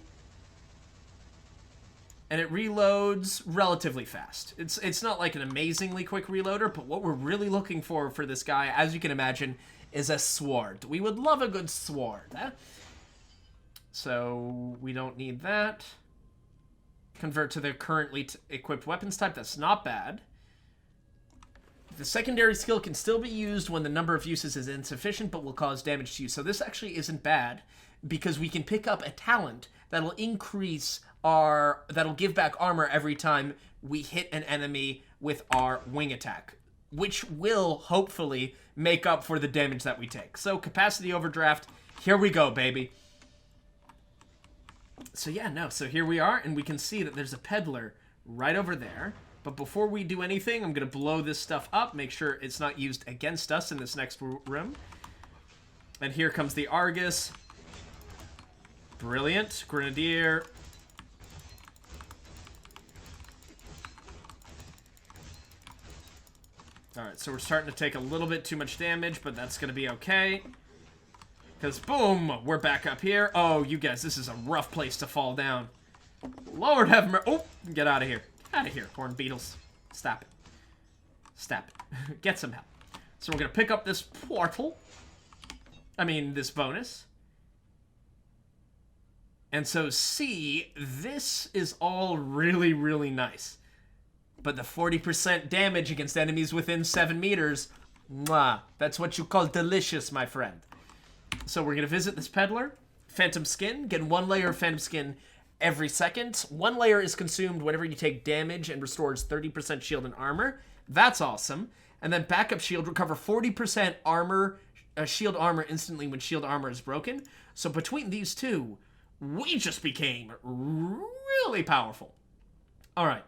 And it reloads relatively fast. It's not like an amazingly quick reloader, but what we're really looking for this guy, as you can imagine, is a sword. We would love a good sword. So we don't need that. Convert to the currently equipped weapons type. That's not bad. The secondary skill can still be used when the number of uses is insufficient, but will cause damage to you. So this actually isn't bad, because we can pick up a talent that'll increase that'll give back armor every time we hit an enemy with our wing attack, which will hopefully make up for the damage that we take. So capacity overdraft, here we go, baby. So so here we are, and we can see that there's a peddler right over there. But before we do anything, I'm going to blow this stuff up, make sure it's not used against us in this next room. And here comes the Argus. Brilliant. Grenadier. Alright, so we're starting to take a little bit too much damage, but that's going to be okay. Because, boom, we're back up here. Oh, you guys, this is a rough place to fall down. Lord have mercy. Oh, get out of here. Get out of here, horn beetles. Stop it. Stop it. Get some help. So we're going to pick up this portal. This bonus. And so, see, this is all really nice. But the 40% damage against enemies within 7 meters, mwah, that's what you call delicious, my friend. So we're going to visit this peddler. Phantom Skin. Get 1 layer of Phantom Skin every second. 1 layer is consumed whenever you take damage and restores 30% shield and armor. That's awesome. And then backup shield. Recover 40% armor, shield armor instantly when shield armor is broken. So between these two, we just became really powerful. Alright.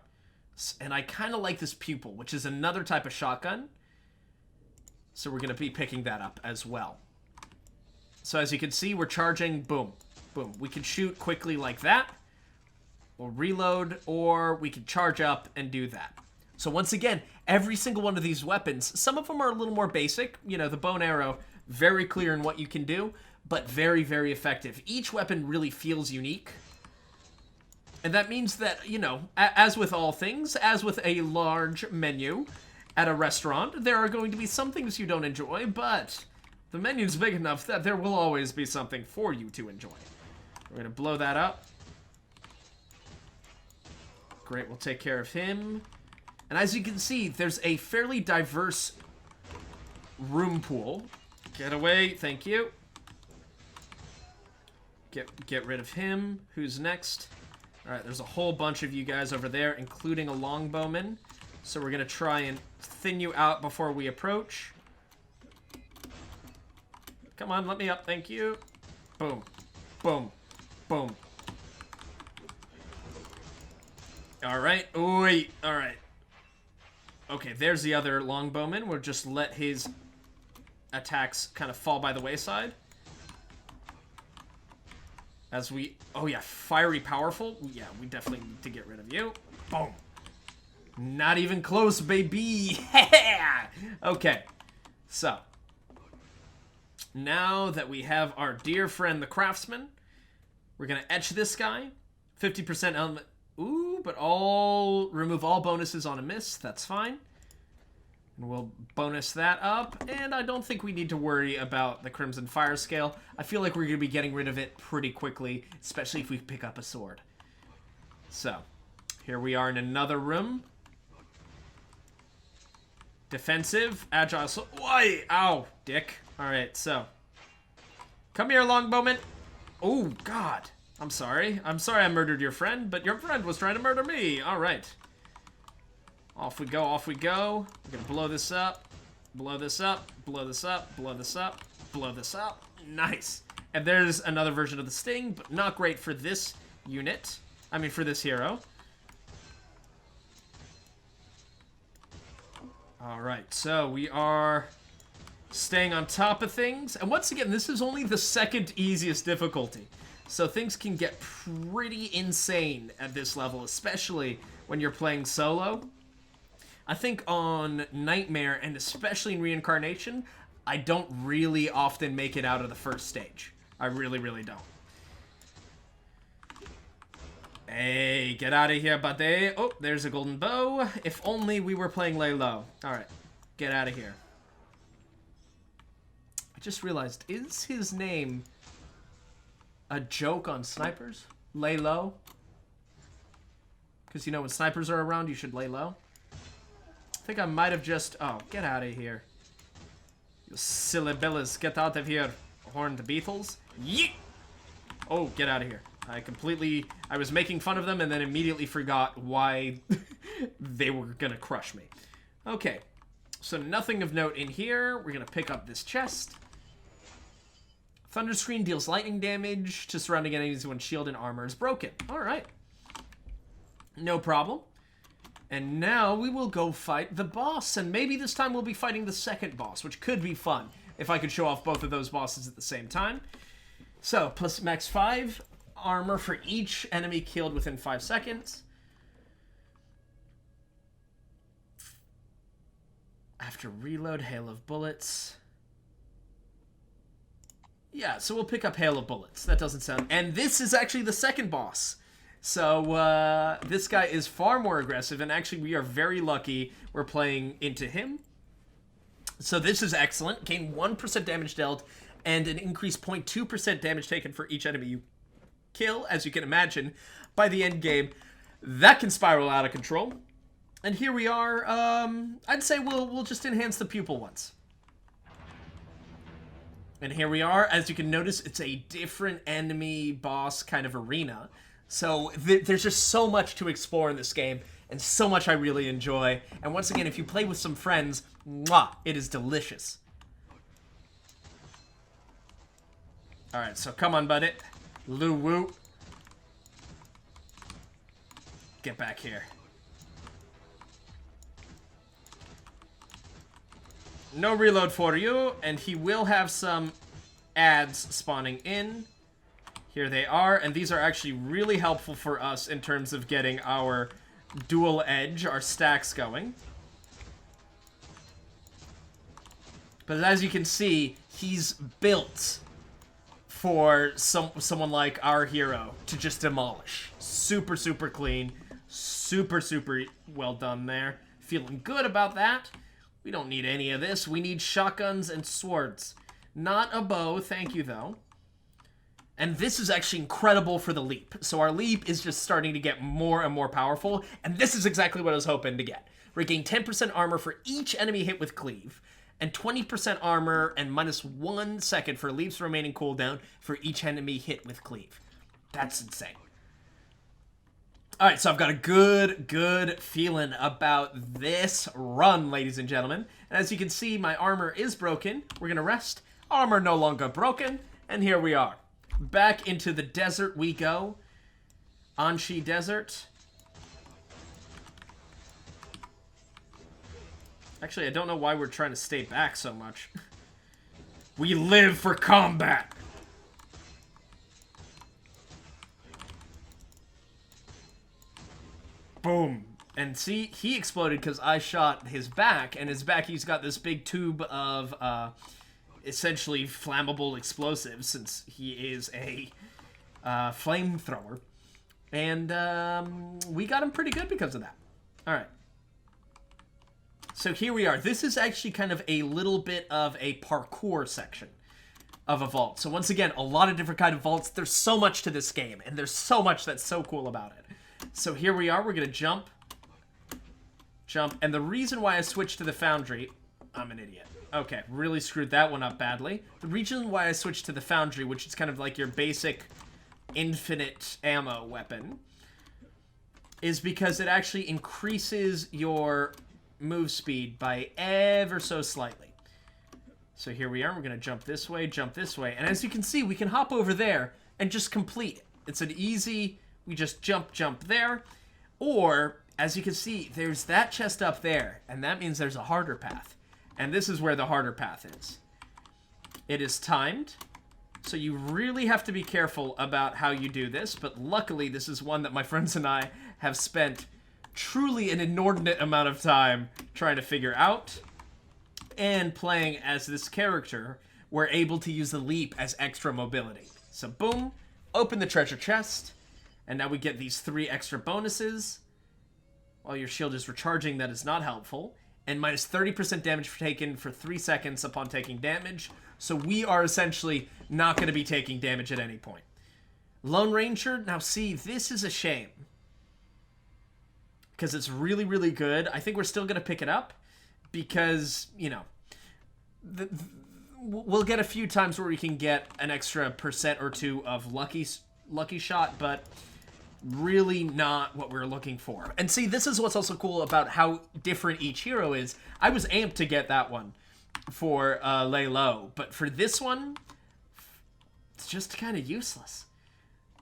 And I kind of like this pupil, which is another type of shotgun. So we're going to be picking that up as well. So as you can see, we're charging, boom, boom. We can shoot quickly like that, or reload, or we can charge up and do that. So once again, every single one of these weapons, some of them are a little more basic. You know, the bow and arrow, very clear in what you can do, but very effective. Each weapon really feels unique. And that means that, you know, as with all things, as with a large menu at a restaurant, there are going to be some things you don't enjoy, but the menu's big enough that there will always be something for you to enjoy. We're going to blow that up. Great, we'll take care of him. And as you can see, there's a fairly diverse room pool. Get away, thank you. Get rid of him. Who's next? Alright, there's a whole bunch of you guys over there, including a longbowman. So we're going to try and thin you out before we approach. Come on, let me up, thank you. Boom. Boom. Boom. Alright, wait, alright. Okay, there's the other longbowman. We'll just let his attacks kind of fall by the wayside. As we... Oh, yeah. Fiery powerful. Yeah, we definitely need to get rid of you. Boom. Not even close, baby. Yeah! Okay. So. Now that we have our dear friend, the craftsman, we're going to etch this guy. 50% element... Ooh, but remove all bonuses on a miss. That's fine. And we'll bonus that up. And I don't think we need to worry about the Crimson Fire Scale. I feel like we're going to be getting rid of it pretty quickly, especially if we pick up a sword. So, here we are in another room. Defensive, agile, so... Why? Ow, dick. Alright, so. Come here, longbowman. Oh, God. I'm sorry. I'm sorry I murdered your friend, but your friend was trying to murder me. Alright. Off we go, off we go. We're gonna blow this up. Blow this up. Blow this up. Blow this up. Blow this up. Nice. And there's another version of the Sting, but not great for this unit. I mean, for this hero. Alright, so we are staying on top of things. And once again, this is only the second easiest difficulty. So things can get pretty insane at this level, especially when you're playing solo. I think on Nightmare, and especially in Reincarnation, I don't really often make it out of the first stage. I really, really don't. Hey, get out of here, buddy. Oh, there's a golden bow. If only we were playing lay low. Alright, get out of here. I just realized, is his name a joke on snipers? Lay low? Because, you know, when snipers are around, you should lay low. I think I might have just... Oh, get out of here. You silly billies, get out of here, horned beetles. Yeet! Oh, get out of here. I was making fun of them and then immediately forgot why they were gonna crush me. Okay, so nothing of note in here. We're gonna pick up this chest. Thunder Screen deals lightning damage to surrounding enemies when shield and armor is broken. Alright. No problem. And now we will go fight the boss, and maybe this time we'll be fighting the second boss, which could be fun if I could show off both of those bosses at the same time. So, plus max 5 armor for each enemy killed within 5 seconds. After reload, hail of bullets. Yeah, so we'll pick up hail of bullets. That doesn't sound... And this is actually the second boss. So, this guy is far more aggressive, and actually we are very lucky we're playing into him. So this is excellent. Gain 1% damage dealt, and an increased 0.2% damage taken for each enemy you kill. As you can imagine, by the end game, that can spiral out of control. And here we are. I'd say we'll just enhance the pupil once. And here we are. As you can notice, it's a different enemy boss kind of arena. So there's just so much to explore in this game, and so much I really enjoy. And once again, if you play with some friends, mwah, it is delicious. Alright, so come on, buddy. Lou Woo. Get back here. No reload for you, and he will have some ads spawning in. Here they are, and these are actually really helpful for us in terms of getting our dual edge, our stacks going. But as you can see, he's built for someone like our hero to just demolish. Super, super clean. Super, super well done there. Feeling good about that. We don't need any of this. We need shotguns and swords. Not a bow, thank you, though. And this is actually incredible for the leap. So our leap is just starting to get more and more powerful, and this is exactly what I was hoping to get. Regain 10% armor for each enemy hit with cleave, and 20% armor and minus 1 second for leap's remaining cooldown for each enemy hit with cleave. That's insane. Alright, so I've got a good feeling about this run, ladies and gentlemen. And as you can see, my armor is broken. We're gonna rest. Armor no longer broken, and here we are. Back into the desert we go. Anshi Desert. Actually, I don't know why we're trying to stay back so much. We live for combat! Boom. And see, he exploded because I shot his back, and his back, he's got this big tube of, essentially flammable explosives, since he is a flamethrower. And we got him pretty good because of that. All right. So here we are. This is actually kind of a little bit of a parkour section of a vault. So once again, a lot of different kind of vaults. There's so much to this game, and there's so much that's so cool about it. So here we are. We're going to jump. And the reason why I switched to the foundry... I'm an idiot. Okay, really screwed that one up badly. The reason why I switched to the foundry, which is kind of like your basic infinite ammo weapon, is because it actually increases your move speed by ever so slightly. So here we are. We're going to jump this way. And as you can see, we can hop over there and just complete it. It's an easy... We just jump there. Or, as you can see, there's that chest up there. And that means there's a harder path. And this is where the harder path is. It is timed. So you really have to be careful about how you do this. But luckily, this is one that my friends and I have spent truly an inordinate amount of time trying to figure out. And playing as this character, we're able to use the leap as extra mobility. So boom, open the treasure chest. And now we get these 3 extra bonuses. While your shield is recharging, that is not helpful. And minus 30% damage taken for 3 seconds upon taking damage. So we are essentially not going to be taking damage at any point. Lone Ranger, now see, this is a shame. Because it's really, really good. I think we're still going to pick it up. Because, you know, we'll get a few times where we can get an extra % or 2 of lucky shot, but really not what we're looking for. And see, this is what's also cool about how different each hero is. I was amped to get that one for lay low, but for this one, it's just kind of useless.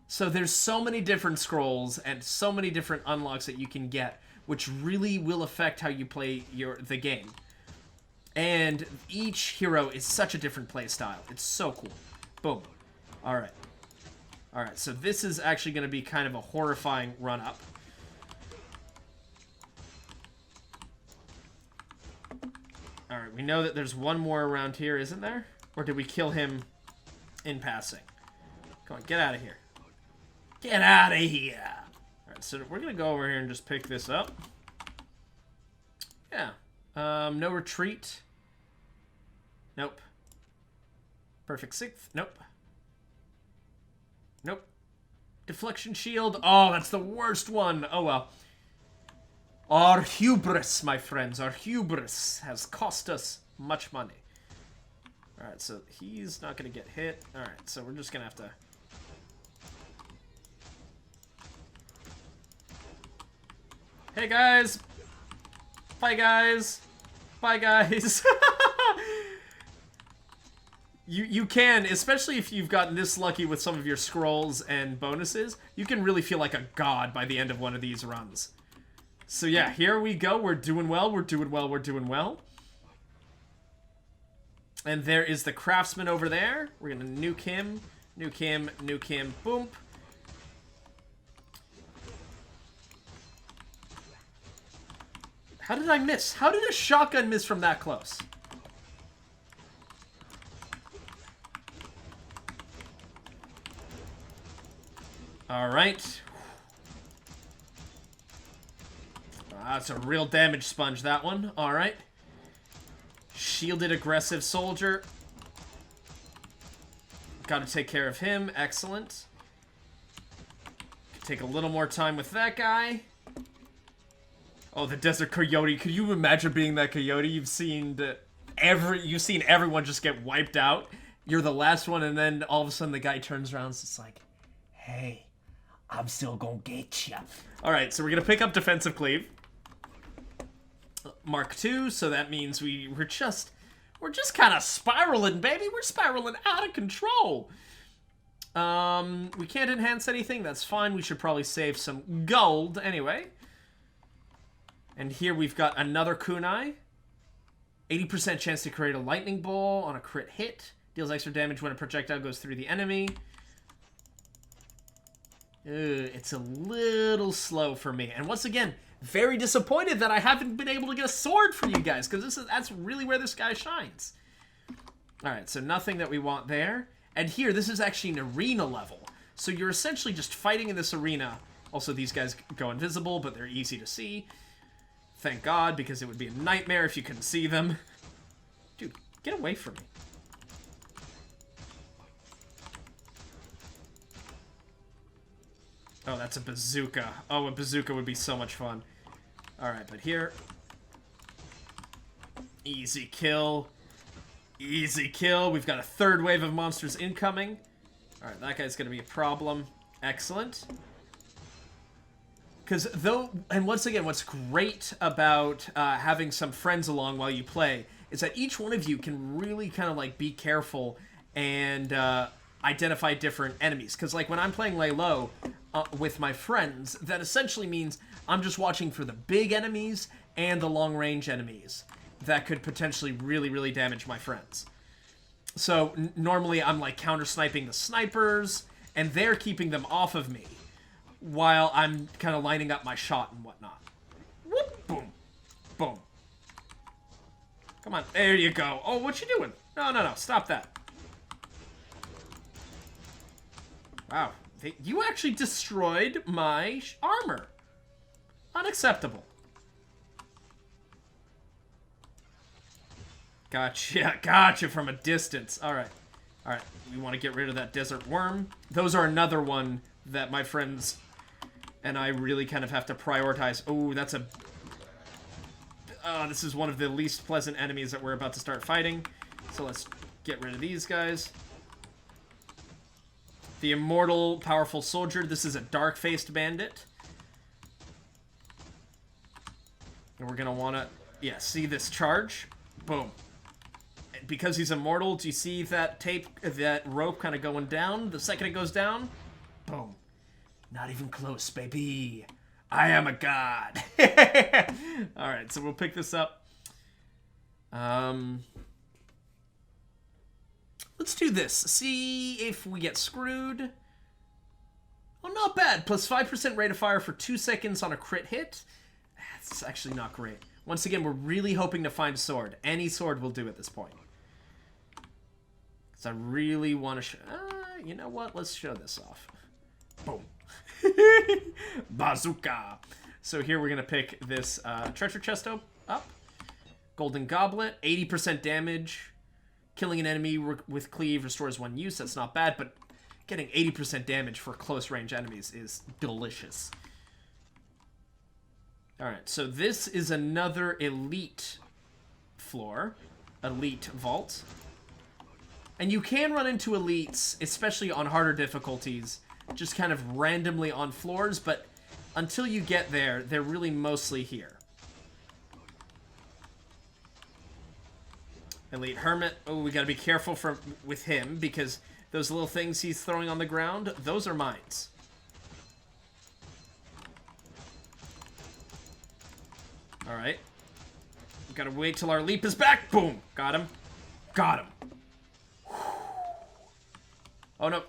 So there's so many different scrolls and so many different unlocks that you can get, which really will affect how you play the game. And each hero is such a different play style. It's so cool. Boom. All right. All right, so this is actually going to be kind of a horrifying run-up. All right, we know that there's one more around here, isn't there? Or did we kill him in passing? Come on, get out of here. Get out of here! All right, so we're going to go over here and just pick this up. Yeah. No retreat. Nope. Perfect sixth. Nope. Nope. Deflection shield. Oh, that's the worst one. Oh, well. Our hubris, my friends. Our hubris has cost us much money. Alright, so he's not going to get hit. Alright, so we're just going to have to... Hey, guys. Bye, guys. Bye, guys. You can, especially if you've gotten this lucky with some of your scrolls and bonuses, you can really feel like a god by the end of one of these runs. So yeah, here we go. We're doing well. We're doing well. We're doing well. And there is the craftsman over there. We're going to nuke him. Nuke him. Nuke him. Boom. How did I miss? How did a shotgun miss from that close? Alright. That's a real damage sponge, that one. Alright. Shielded aggressive soldier. Gotta take care of him. Excellent. Take a little more time with that guy. Oh, the desert coyote. Could you imagine being that coyote? You've seen everyone just get wiped out. You're the last one, and then all of a sudden the guy turns around and it's like, hey, I'm still gonna get ya. Alright, so we're gonna pick up defensive cleave. Mark II, so that means we're just kind of spiraling, baby. We're spiraling out of control. We can't enhance anything. That's fine. We should probably save some gold anyway. And here we've got another kunai. 80% chance to create a lightning ball on a crit hit. Deals extra damage when a projectile goes through the enemy. It's a little slow for me. And once again, very disappointed that I haven't been able to get a sword for you guys, because that's really where this guy shines. Alright, so nothing that we want there. And here, this is actually an arena level. So you're essentially just fighting in this arena Also, these guys go invisible, but they're easy to see. Thank God, because it would be a nightmare if you couldn't see them. Dude, get away from me. Oh, that's a bazooka. Oh, a bazooka would be so much fun. Alright, but here... Easy kill. Easy kill. We've got a third wave of monsters incoming. Alright, that guy's gonna be a problem. Excellent. Because and once again, what's great about having some friends along while you play is that each one of you can really kind of like be careful and identify different enemies. Because like when I'm playing lay low with my friends, that essentially means I'm just watching for the big enemies and the long range enemies that could potentially really, really damage my friends. So normally I'm like counter sniping the snipers and they're keeping them off of me, while I'm kind of lining up my shot and whatnot. Whoop, boom, boom. Come on, there you go. Oh, what you doing? No, no, no, stop that. Wow, you actually destroyed my armor. Unacceptable. Gotcha, gotcha from a distance. All right, we want to get rid of that desert worm. Those are another one that my friends and I really kind of have to prioritize. Oh, that's a... this is one of the least pleasant enemies that we're about to start fighting. So let's get rid of these guys. The immortal, powerful soldier. This is a dark-faced bandit. And we're going to want to... Yeah, see this charge? Boom. Because he's immortal, do you see that that rope kind of going down? The second it goes down, boom. Not even close, baby. I am a god. Alright, so we'll pick this up. Let's do this. See if we get screwed. Oh, not bad. Plus 5% rate of fire for 2 seconds on a crit hit. That's actually not great. Once again, we're really hoping to find a sword. Any sword will do at this point. Because I really want to you know what? Let's show this off. Boom. Bazooka. So here we're going to pick this treasure chest up. Golden Goblet. 80% damage. Killing an enemy with cleave restores 1 use. That's not bad, but getting 80% damage for close range enemies is delicious. Alright, so this is another elite floor. Elite vault. And you can run into elites, especially on harder difficulties, just kind of randomly on floors, but until you get there, they're really mostly here. Elite Hermit. Oh, we gotta be careful with him, because those little things he's throwing on the ground, those are mines. Alright. We gotta wait till our leap is back. Boom! Got him. Got him. Oh no.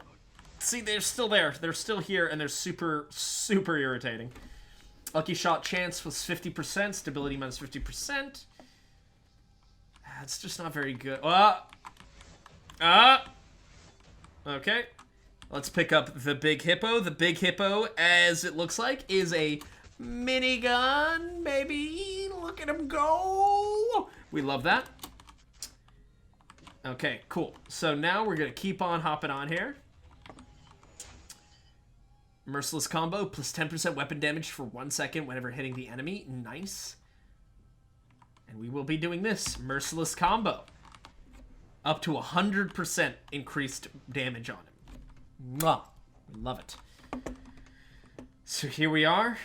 See, they're still there. They're still here, and they're super, super irritating. Lucky shot chance was 50%. Stability minus 50%. That's just not very good. Okay. Let's pick up the big hippo. The big hippo, as it looks like, is a minigun, baby. Look at him go. We love that. Okay, cool. So now we're going to keep on hopping on here. Merciless Combo, plus 10% weapon damage for 1 second whenever hitting the enemy. Nice. And we will be doing this. Merciless Combo. Up to 100% increased damage on him. Mwah. We love it. So here we are.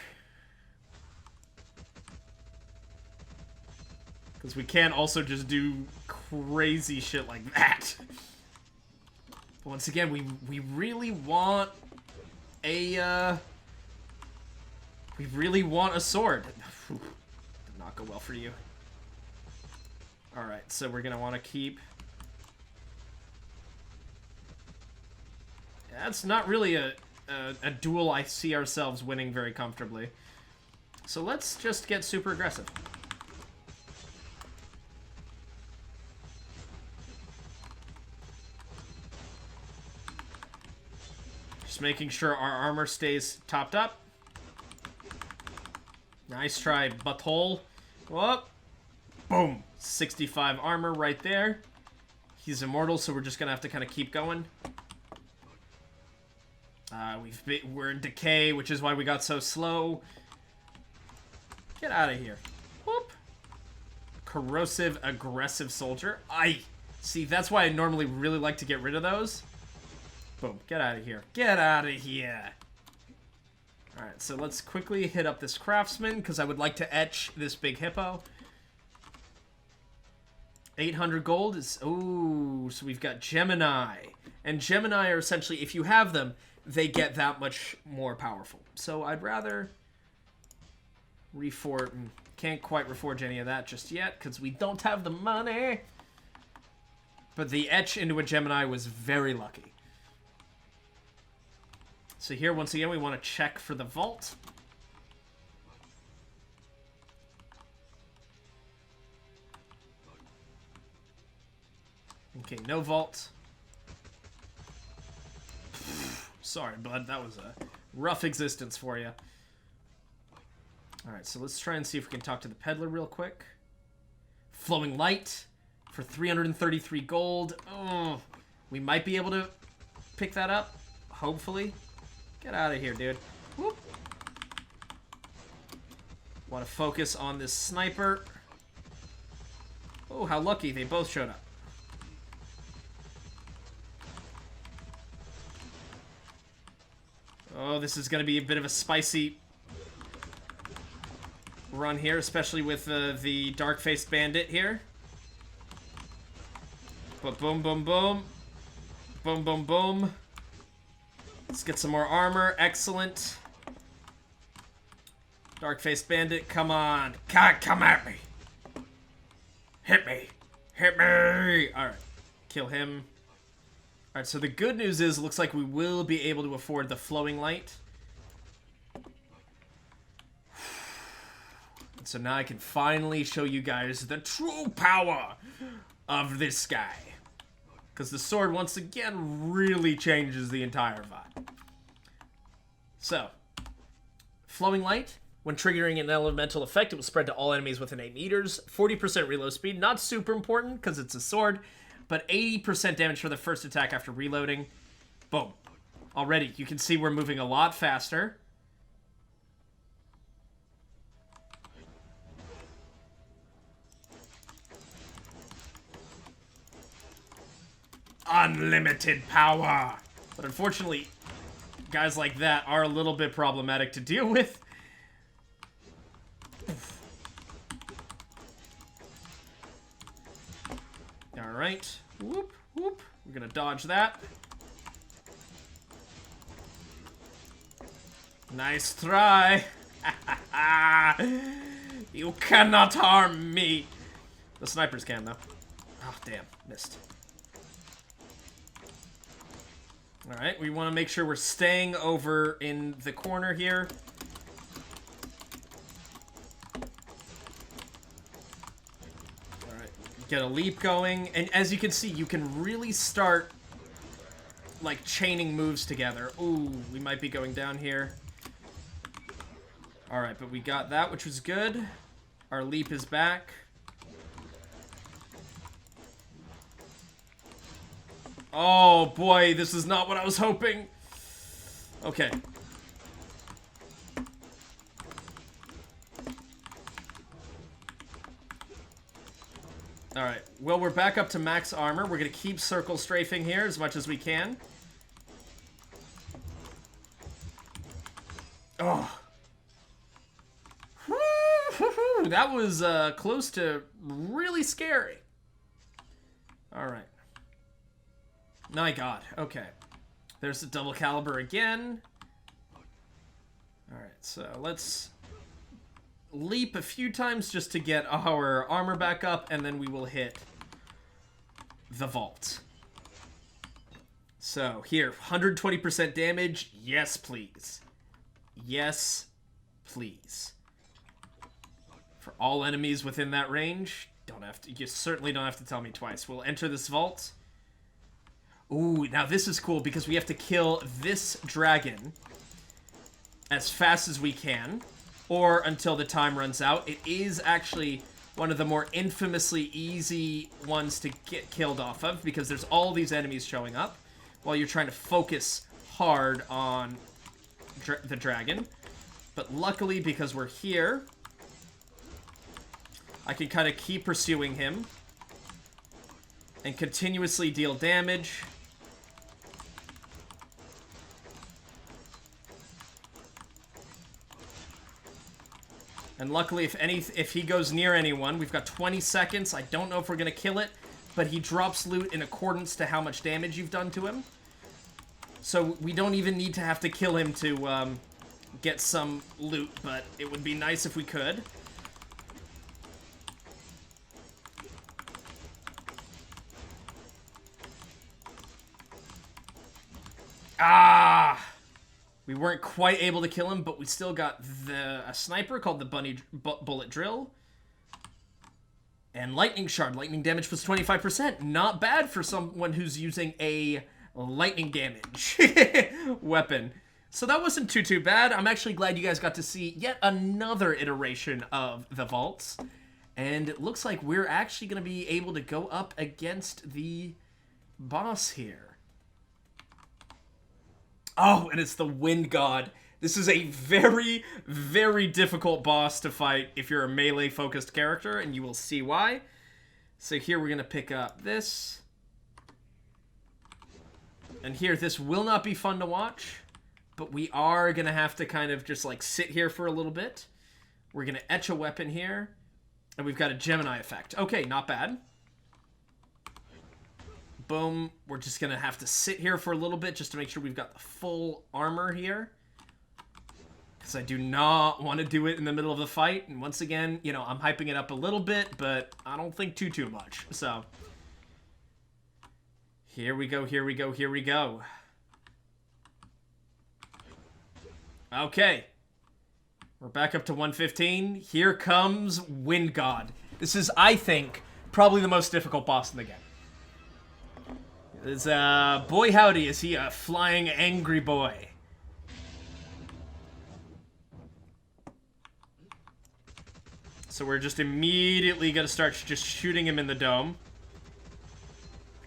Because we can't also just do crazy shit like that. But once again, we really want a, we really want a sword. Did not go well for you. Alright, so we're gonna want to keep... That's not really a duel I see ourselves winning very comfortably. So let's just get super aggressive. Just making sure our armor stays topped up. Nice try, butthole. Whoop. Boom. 65 armor right there. He's immortal, so we're just gonna have to kind of keep going. We're in decay, which is why we got so slow. Get out of here. Whoop. Corrosive, aggressive soldier. See, that's why I normally really like to get rid of those. Boom. Get out of here. Get out of here. Alright, so let's quickly hit up this craftsman, because I would like to etch this big hippo. 800 gold is... Ooh, so we've got Gemini. And Gemini are essentially, if you have them, they get that much more powerful. So I'd rather reforge... Can't quite reforge any of that just yet, because we don't have the money. But the etch into a Gemini was very lucky. So here, once again, we want to check for the vault. Okay, no vault. Sorry, bud. That was a rough existence for you. Alright, so let's try and see if we can talk to the peddler real quick. Flowing light for 333 gold. Oh, we might be able to pick that up. Hopefully. Get out of here, dude. Whoop. Want to focus on this sniper. Oh, how lucky they both showed up. Oh, this is going to be a bit of a spicy run here, especially with the dark-faced bandit here. But boom, boom, boom. Boom, boom, boom. Let's get some more armor. Excellent. Dark-faced bandit, come on. Come at me. Hit me. Hit me. Alright. Kill him. Alright, so the good news is, it looks like we will be able to afford the flowing light. And so now I can finally show you guys the true power of this guy. Because the sword, once again, really changes the entire vibe. So, flowing light. When triggering an elemental effect, it will spread to all enemies within 8 meters. 40% reload speed. Not super important, because it's a sword. But 80% damage for the first attack after reloading. Boom. Already, you can see we're moving a lot faster. Unlimited power. But unfortunately, guys like that are a little bit problematic to deal with. Alright. Whoop, whoop. We're gonna dodge that. Nice try. You cannot harm me. The snipers can, though. Oh, damn. Missed. Alright, we want to make sure we're staying over in the corner here. Alright, get a leap going. And as you can see, you can really start, like, chaining moves together. Ooh, we might be going down here. Alright, but we got that, which was good. Our leap is back. Oh boy, this is not what I was hoping. Okay. Alright, well, we're back up to max armor. We're gonna keep circle strafing here as much as we can. Oh. That was close to really scary. Alright. My god, okay. There's the double caliber again. Alright, so let's leap a few times just to get our armor back up, and then we will hit the vault. So, here, 120% damage. Yes, please. Yes, please. For all enemies within that range, you certainly don't have to tell me twice. We'll enter this vault. Ooh, now this is cool because we have to kill this dragon as fast as we can. or until the time runs out. It is actually one of the more infamously easy ones to get killed off of, because there's all these enemies showing up while you're trying to focus hard on the dragon. But luckily, because we're here, I can kind of keep pursuing him and continuously deal damage. And luckily, if he goes near anyone, we've got 20 seconds. I don't know if we're going to kill it, but he drops loot in accordance to how much damage you've done to him. So we don't even need to have to kill him to get some loot, but it would be nice if we could. Ah! We weren't quite able to kill him, but we still got a sniper called the bullet drill. And lightning shard. Lightning damage plus 25%. Not bad for someone who's using a lightning damage weapon. So that wasn't too bad. I'm actually glad you guys got to see yet another iteration of the vaults. And it looks like we're actually going to be able to go up against the boss here. Oh, and it's the Wind God. This is a very, very difficult boss to fight if you're a melee-focused character, and you will see why. So here we're going to pick up this. And here, this will not be fun to watch, but we are going to have to kind of just, like, sit here for a little bit. We're going to etch a weapon here, and we've got a Gemini effect. Okay, not bad. Boom. We're just going to have to sit here for a little bit just to make sure we've got the full armor here. Because I do not want to do it in the middle of the fight. And once again, you know, I'm hyping it up a little bit, but I don't think too much. So, here we go, here we go, here we go. Okay. We're back up to 115. Here comes Wind God. This is, I think, probably the most difficult boss in the game. Boy howdy, is he a flying angry boy. So we're just immediately gonna start just shooting him in the dome.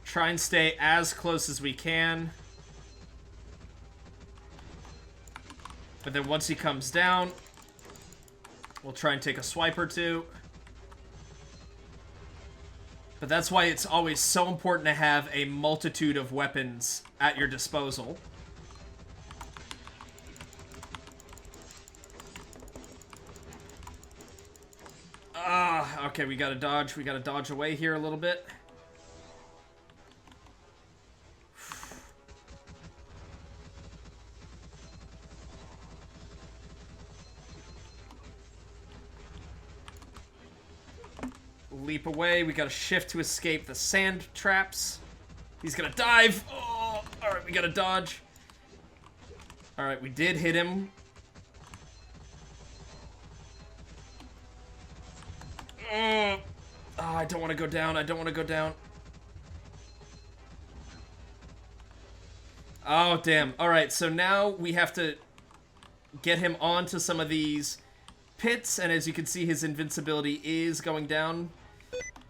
Try and stay as close as we can. But then once he comes down, we'll try and take a swipe or two. But that's why it's always so important to have a multitude of weapons at your disposal. Okay, we gotta dodge. We gotta dodge away here a little bit. Leap away. We gotta shift to escape the sand traps. He's gonna dive. Oh, alright, we gotta dodge. Alright, we did hit him. Oh, I don't want to go down. I don't want to go down. Oh, damn. Alright, so now we have to get him onto some of these pits, and as you can see, his invincibility is going down.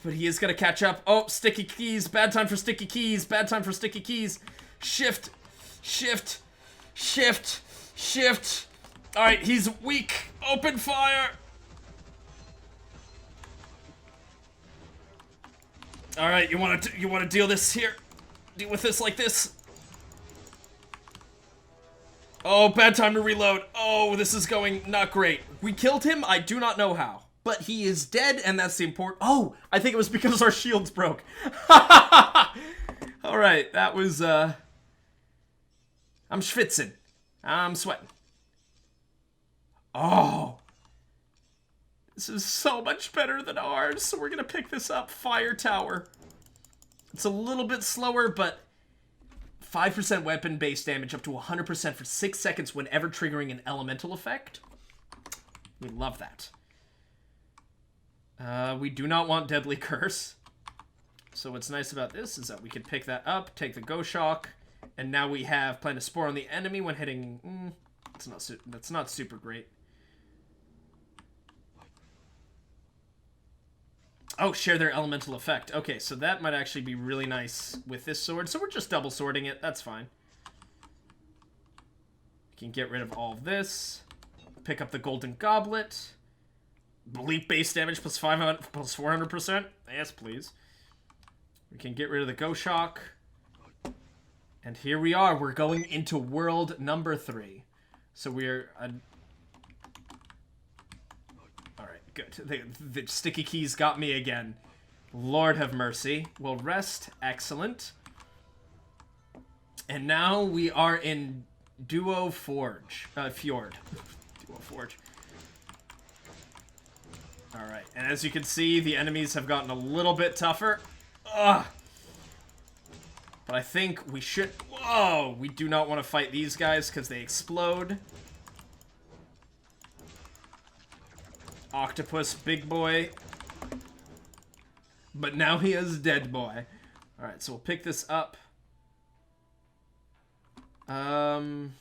But he is going to catch up. Oh, sticky keys. Bad time for sticky keys. Bad time for sticky keys. Shift. Shift. Shift. Shift. Alright, he's weak. Open fire. Alright, you want to deal this here? Deal with this like this. Oh, bad time to reload. Oh, this is going not great. We killed him. I do not know how. But he is dead, and that's the important... Oh, I think it was because our shields broke. Alright, that was, I'm schwitzing. I'm sweating. Oh. This is so much better than ours, so we're gonna pick this up. Fire Tower. It's a little bit slower, but 5% weapon-based damage up to 100% for 6 seconds whenever triggering an elemental effect. We love that. We do not want Deadly Curse. So what's nice about this is that we can pick that up, take the Go Shock, and now we have Plant a Spore on the enemy when hitting... that's not super great. Oh, share their elemental effect. Okay, so that might actually be really nice with this sword. So we're just double swording it. That's fine. We can get rid of all of this. Pick up the golden goblet. Bleep base damage plus 500 plus 400%. Yes, please. We can get rid of the Go Shock. And here we are. We're going into world number 3. So we're... Alright, good. The sticky keys got me again. Lord have mercy. We'll rest. Excellent. And now we are in Duo Forge. Fjord. Duo Forge. Alright, and as you can see, the enemies have gotten a little bit tougher. Ugh! But I think we should... Whoa! We do not want to fight these guys because they explode. Octopus, big boy. But now he is dead boy. Alright, so we'll pick this up. That's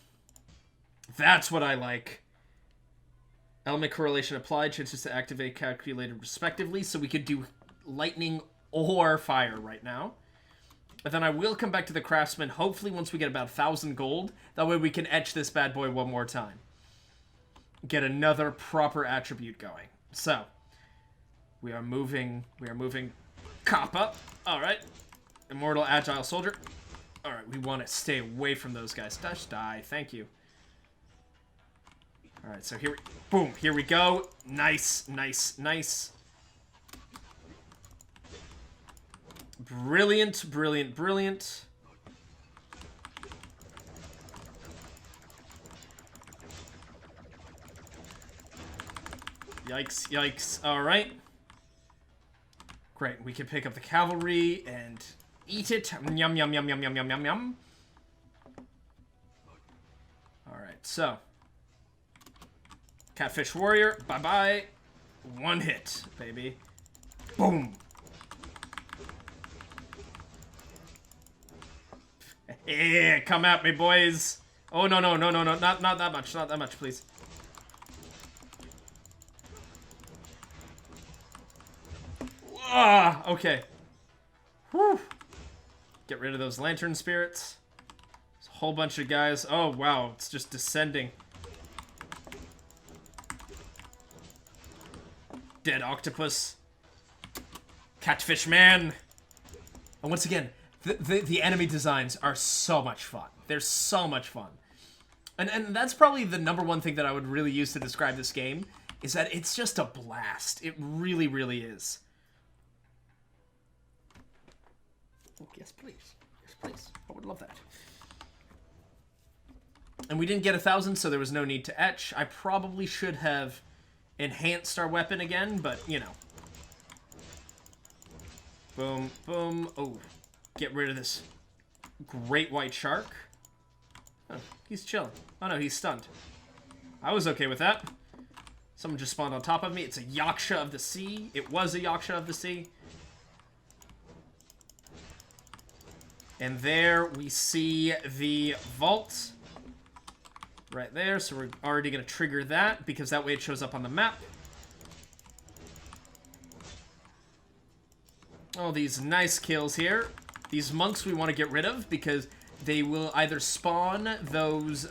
what I like. Element correlation applied, chances to activate calculated respectively, so we could do lightning or fire right now. But then I will come back to the craftsman, hopefully once we get about 1,000 gold. That way we can etch this bad boy one more time. Get another proper attribute going. So, we are moving Kappa. Alright. Immortal Agile Soldier. Alright, we want to stay away from those guys. Just die, thank you. Alright, so here we... Boom, here we go. Nice, nice, nice. Brilliant, brilliant, brilliant. Yikes, yikes. Alright. Great, we can pick up the cavalry and eat it. Yum, yum, yum, yum, yum, yum, yum, yum. Alright, so... Catfish Warrior, bye-bye. One hit, baby. Boom. Yeah, come at me, boys. Oh, no, no, no, no, no. Not that much. Not that much, please. Ah, okay. Whew. Get rid of those lantern spirits. There's a whole bunch of guys. Oh, wow. It's just descending. Dead octopus. Catfish man. And once again, the enemy designs are so much fun. They're so much fun. And that's probably the #1 thing that I would really use to describe this game, is that it's just a blast. It really, really is. Oh, yes, please. Yes, please. I would love that. And we didn't get 1,000, so there was no need to etch. I probably should have enhanced our weapon again, but, you know. Boom, boom. Oh, get rid of this great white shark. Oh, he's chilling. Oh, no, he's stunned. I was okay with that. Someone just spawned on top of me. It's a Yaksha of the Sea. It was a Yaksha of the Sea. And there we see the vault. Right there, so we're already going to trigger that, because that way it shows up on the map. Oh, these nice kills here. These monks we want to get rid of, because they will either spawn those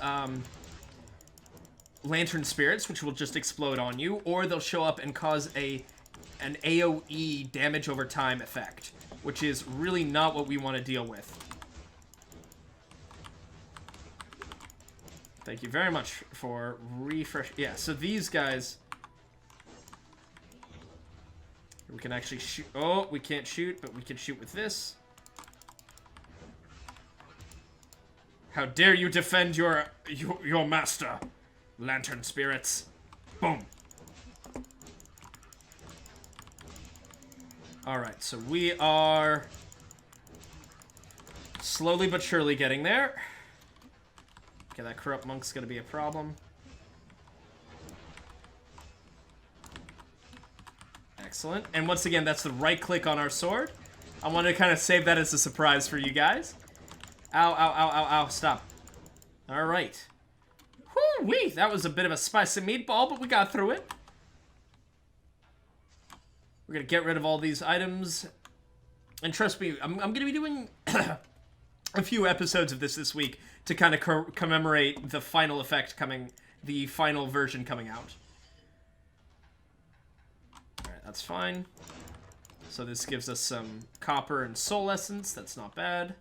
lantern spirits, which will just explode on you, or they'll show up and cause an AoE damage over time effect, which is really not what we want to deal with. Thank you very much for refresh. Yeah, so these guys... We can actually shoot... Oh, we can't shoot, but we can shoot with this. How dare you defend your master, lantern spirits. Boom. Alright, so we are slowly but surely getting there. Okay, that corrupt monk's gonna be a problem. Excellent. And once again, that's the right click on our sword. I wanted to kind of save that as a surprise for you guys. Ow, ow, ow, ow, ow, stop. Alright. Whoo-wee! That was a bit of a spicy meatball, but we got through it. We're gonna get rid of all these items. And trust me, I'm gonna be doing a few episodes of this week to kind of commemorate the final effect coming, the final version coming out. Alright, that's fine. So this gives us some copper and soul essence. That's not bad.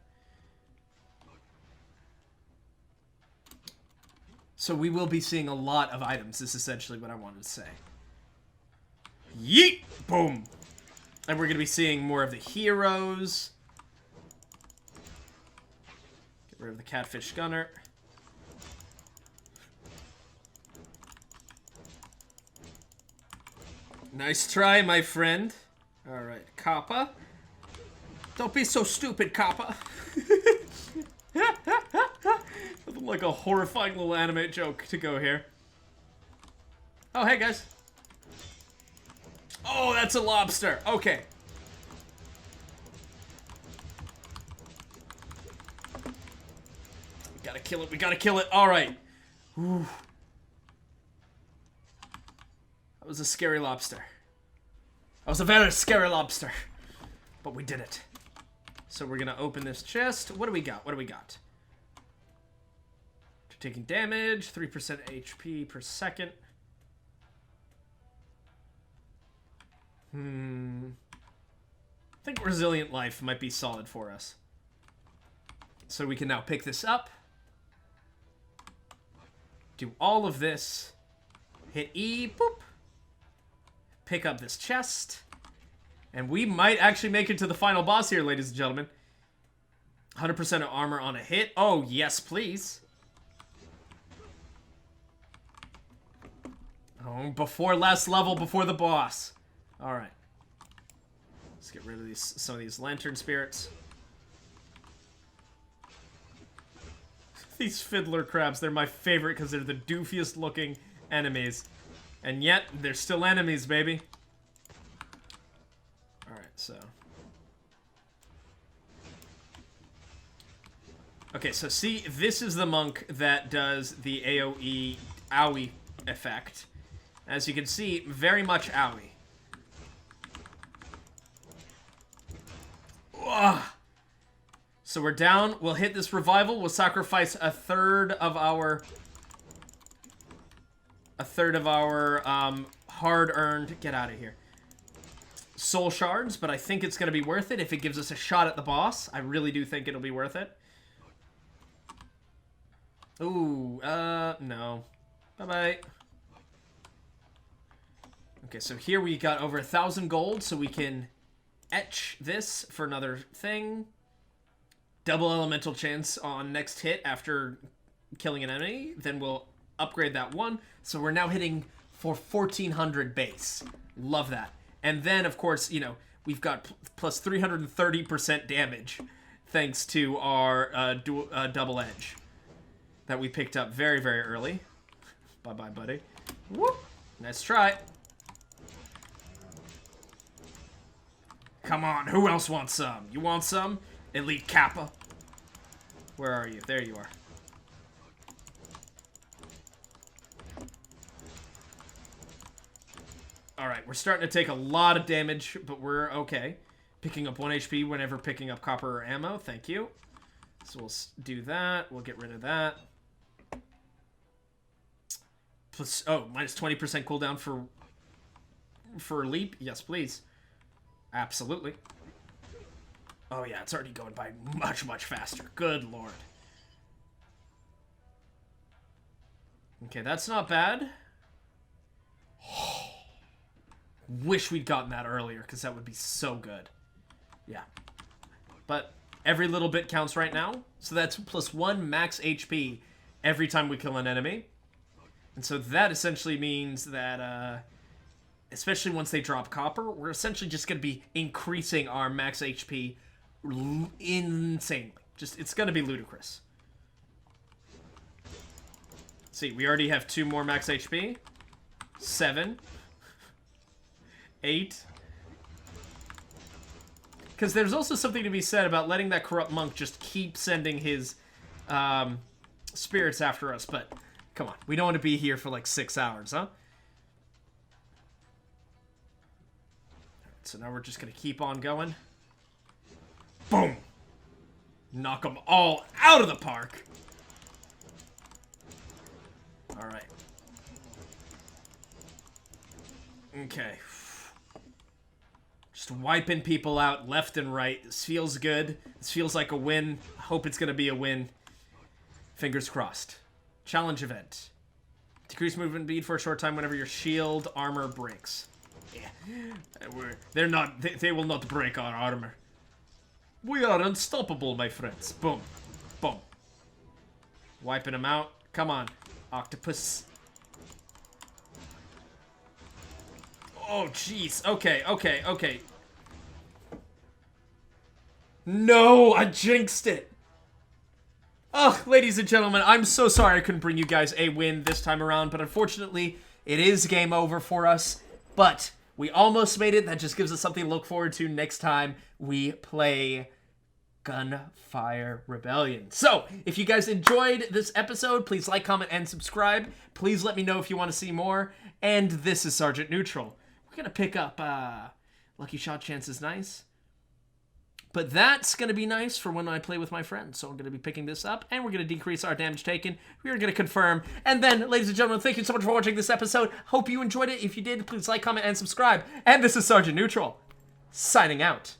So we will be seeing a lot of items, is essentially what I wanted to say. Yeet! Boom! And we're going to be seeing more of the heroes. Get rid of the catfish gunner. Nice try, my friend. Alright, Kappa. Don't be so stupid, Kappa. Nothing like a horrifying little anime joke to go here. Oh, hey, guys. Oh, that's a lobster. Okay. We gotta kill it. We gotta kill it. All right. Ooh. That was a scary lobster. That was a very scary lobster. But we did it. So we're gonna open this chest. What do we got? What do we got? Taking damage, 3% HP per second. I think Resilient Life might be solid for us. So we can now pick this up. Do all of this. Hit E, boop. Pick up this chest. And we might actually make it to the final boss here, ladies and gentlemen. 100% of armor on a hit. Oh, yes, please. Oh, before last level, before the boss. Alright. Let's get rid of some of these lantern spirits. These fiddler crabs, they're my favorite because they're the doofiest looking enemies. And yet, they're still enemies, baby. Alright, so. Okay, so see, this is the monk that does the AoE owie effect. As you can see, very much owie. Ugh. So we're down. We'll hit this revival. We'll sacrifice a third of our hard-earned, get out of here, soul shards, but I think it's going to be worth it if it gives us a shot at the boss. I really do think it'll be worth it. Ooh, no. Bye-bye. Okay, so here we got over 1,000 gold, so we can etch this for another thing. Double elemental chance on next hit after killing an enemy. Then we'll upgrade that one. So we're now hitting for 1,400 base. Love that. And then, of course, you know, we've got plus 330% damage thanks to our double edge that we picked up very, very early. Bye-bye, buddy. Whoop! Nice try. Come on, who else wants some? You want some? Elite Kappa. Where are you? There you are. Alright, we're starting to take a lot of damage, but we're okay. Picking up 1 HP whenever picking up copper or ammo. Thank you. So we'll do that. We'll get rid of that. Plus, oh, minus 20% cooldown for leap. Yes, please. Absolutely. Oh yeah, it's already going by much, much faster. Good lord. Okay, that's not bad. Wish we'd gotten that earlier, because that would be so good. Yeah. But every little bit counts right now. So that's plus 1 max HP every time we kill an enemy. And so that essentially means that, especially once they drop copper, we're essentially just going to be increasing our max HP insanely. Just, it's going to be ludicrous. See, we already have 2 more max HP. 7. 8. Because there's also something to be said about letting that corrupt monk just keep sending his spirits after us. But, come on. We don't want to be here for like 6 hours, huh? So now we're just gonna keep on going. Boom! Knock them all out of the park. Alright. Okay. Just wiping people out left and right. This feels good. This feels like a win. I hope it's gonna be a win. Fingers crossed. Challenge event. Decrease movement speed for a short time whenever your shield armor breaks. Yeah. They will not break our armor. We are unstoppable, my friends. Boom. Boom. Wiping them out. Come on, octopus. Oh, jeez. Okay, okay, okay. No, I jinxed it. Oh, ladies and gentlemen, I'm so sorry I couldn't bring you guys a win this time around, but unfortunately, it is game over for us. But we almost made it. That just gives us something to look forward to next time we play Gunfire Rebellion. So, if you guys enjoyed this episode, please like, comment, and subscribe. Please let me know if you want to see more. And this is Sergeant Neutral. We're going to pick up Lucky Shot Chance is nice. But that's going to be nice for when I play with my friends. So I'm going to be picking this up, and we're going to decrease our damage taken. We're going to confirm. And then, ladies and gentlemen, thank you so much for watching this episode. Hope you enjoyed it. If you did, please like, comment, and subscribe. And this is Sergeant Neutral, signing out.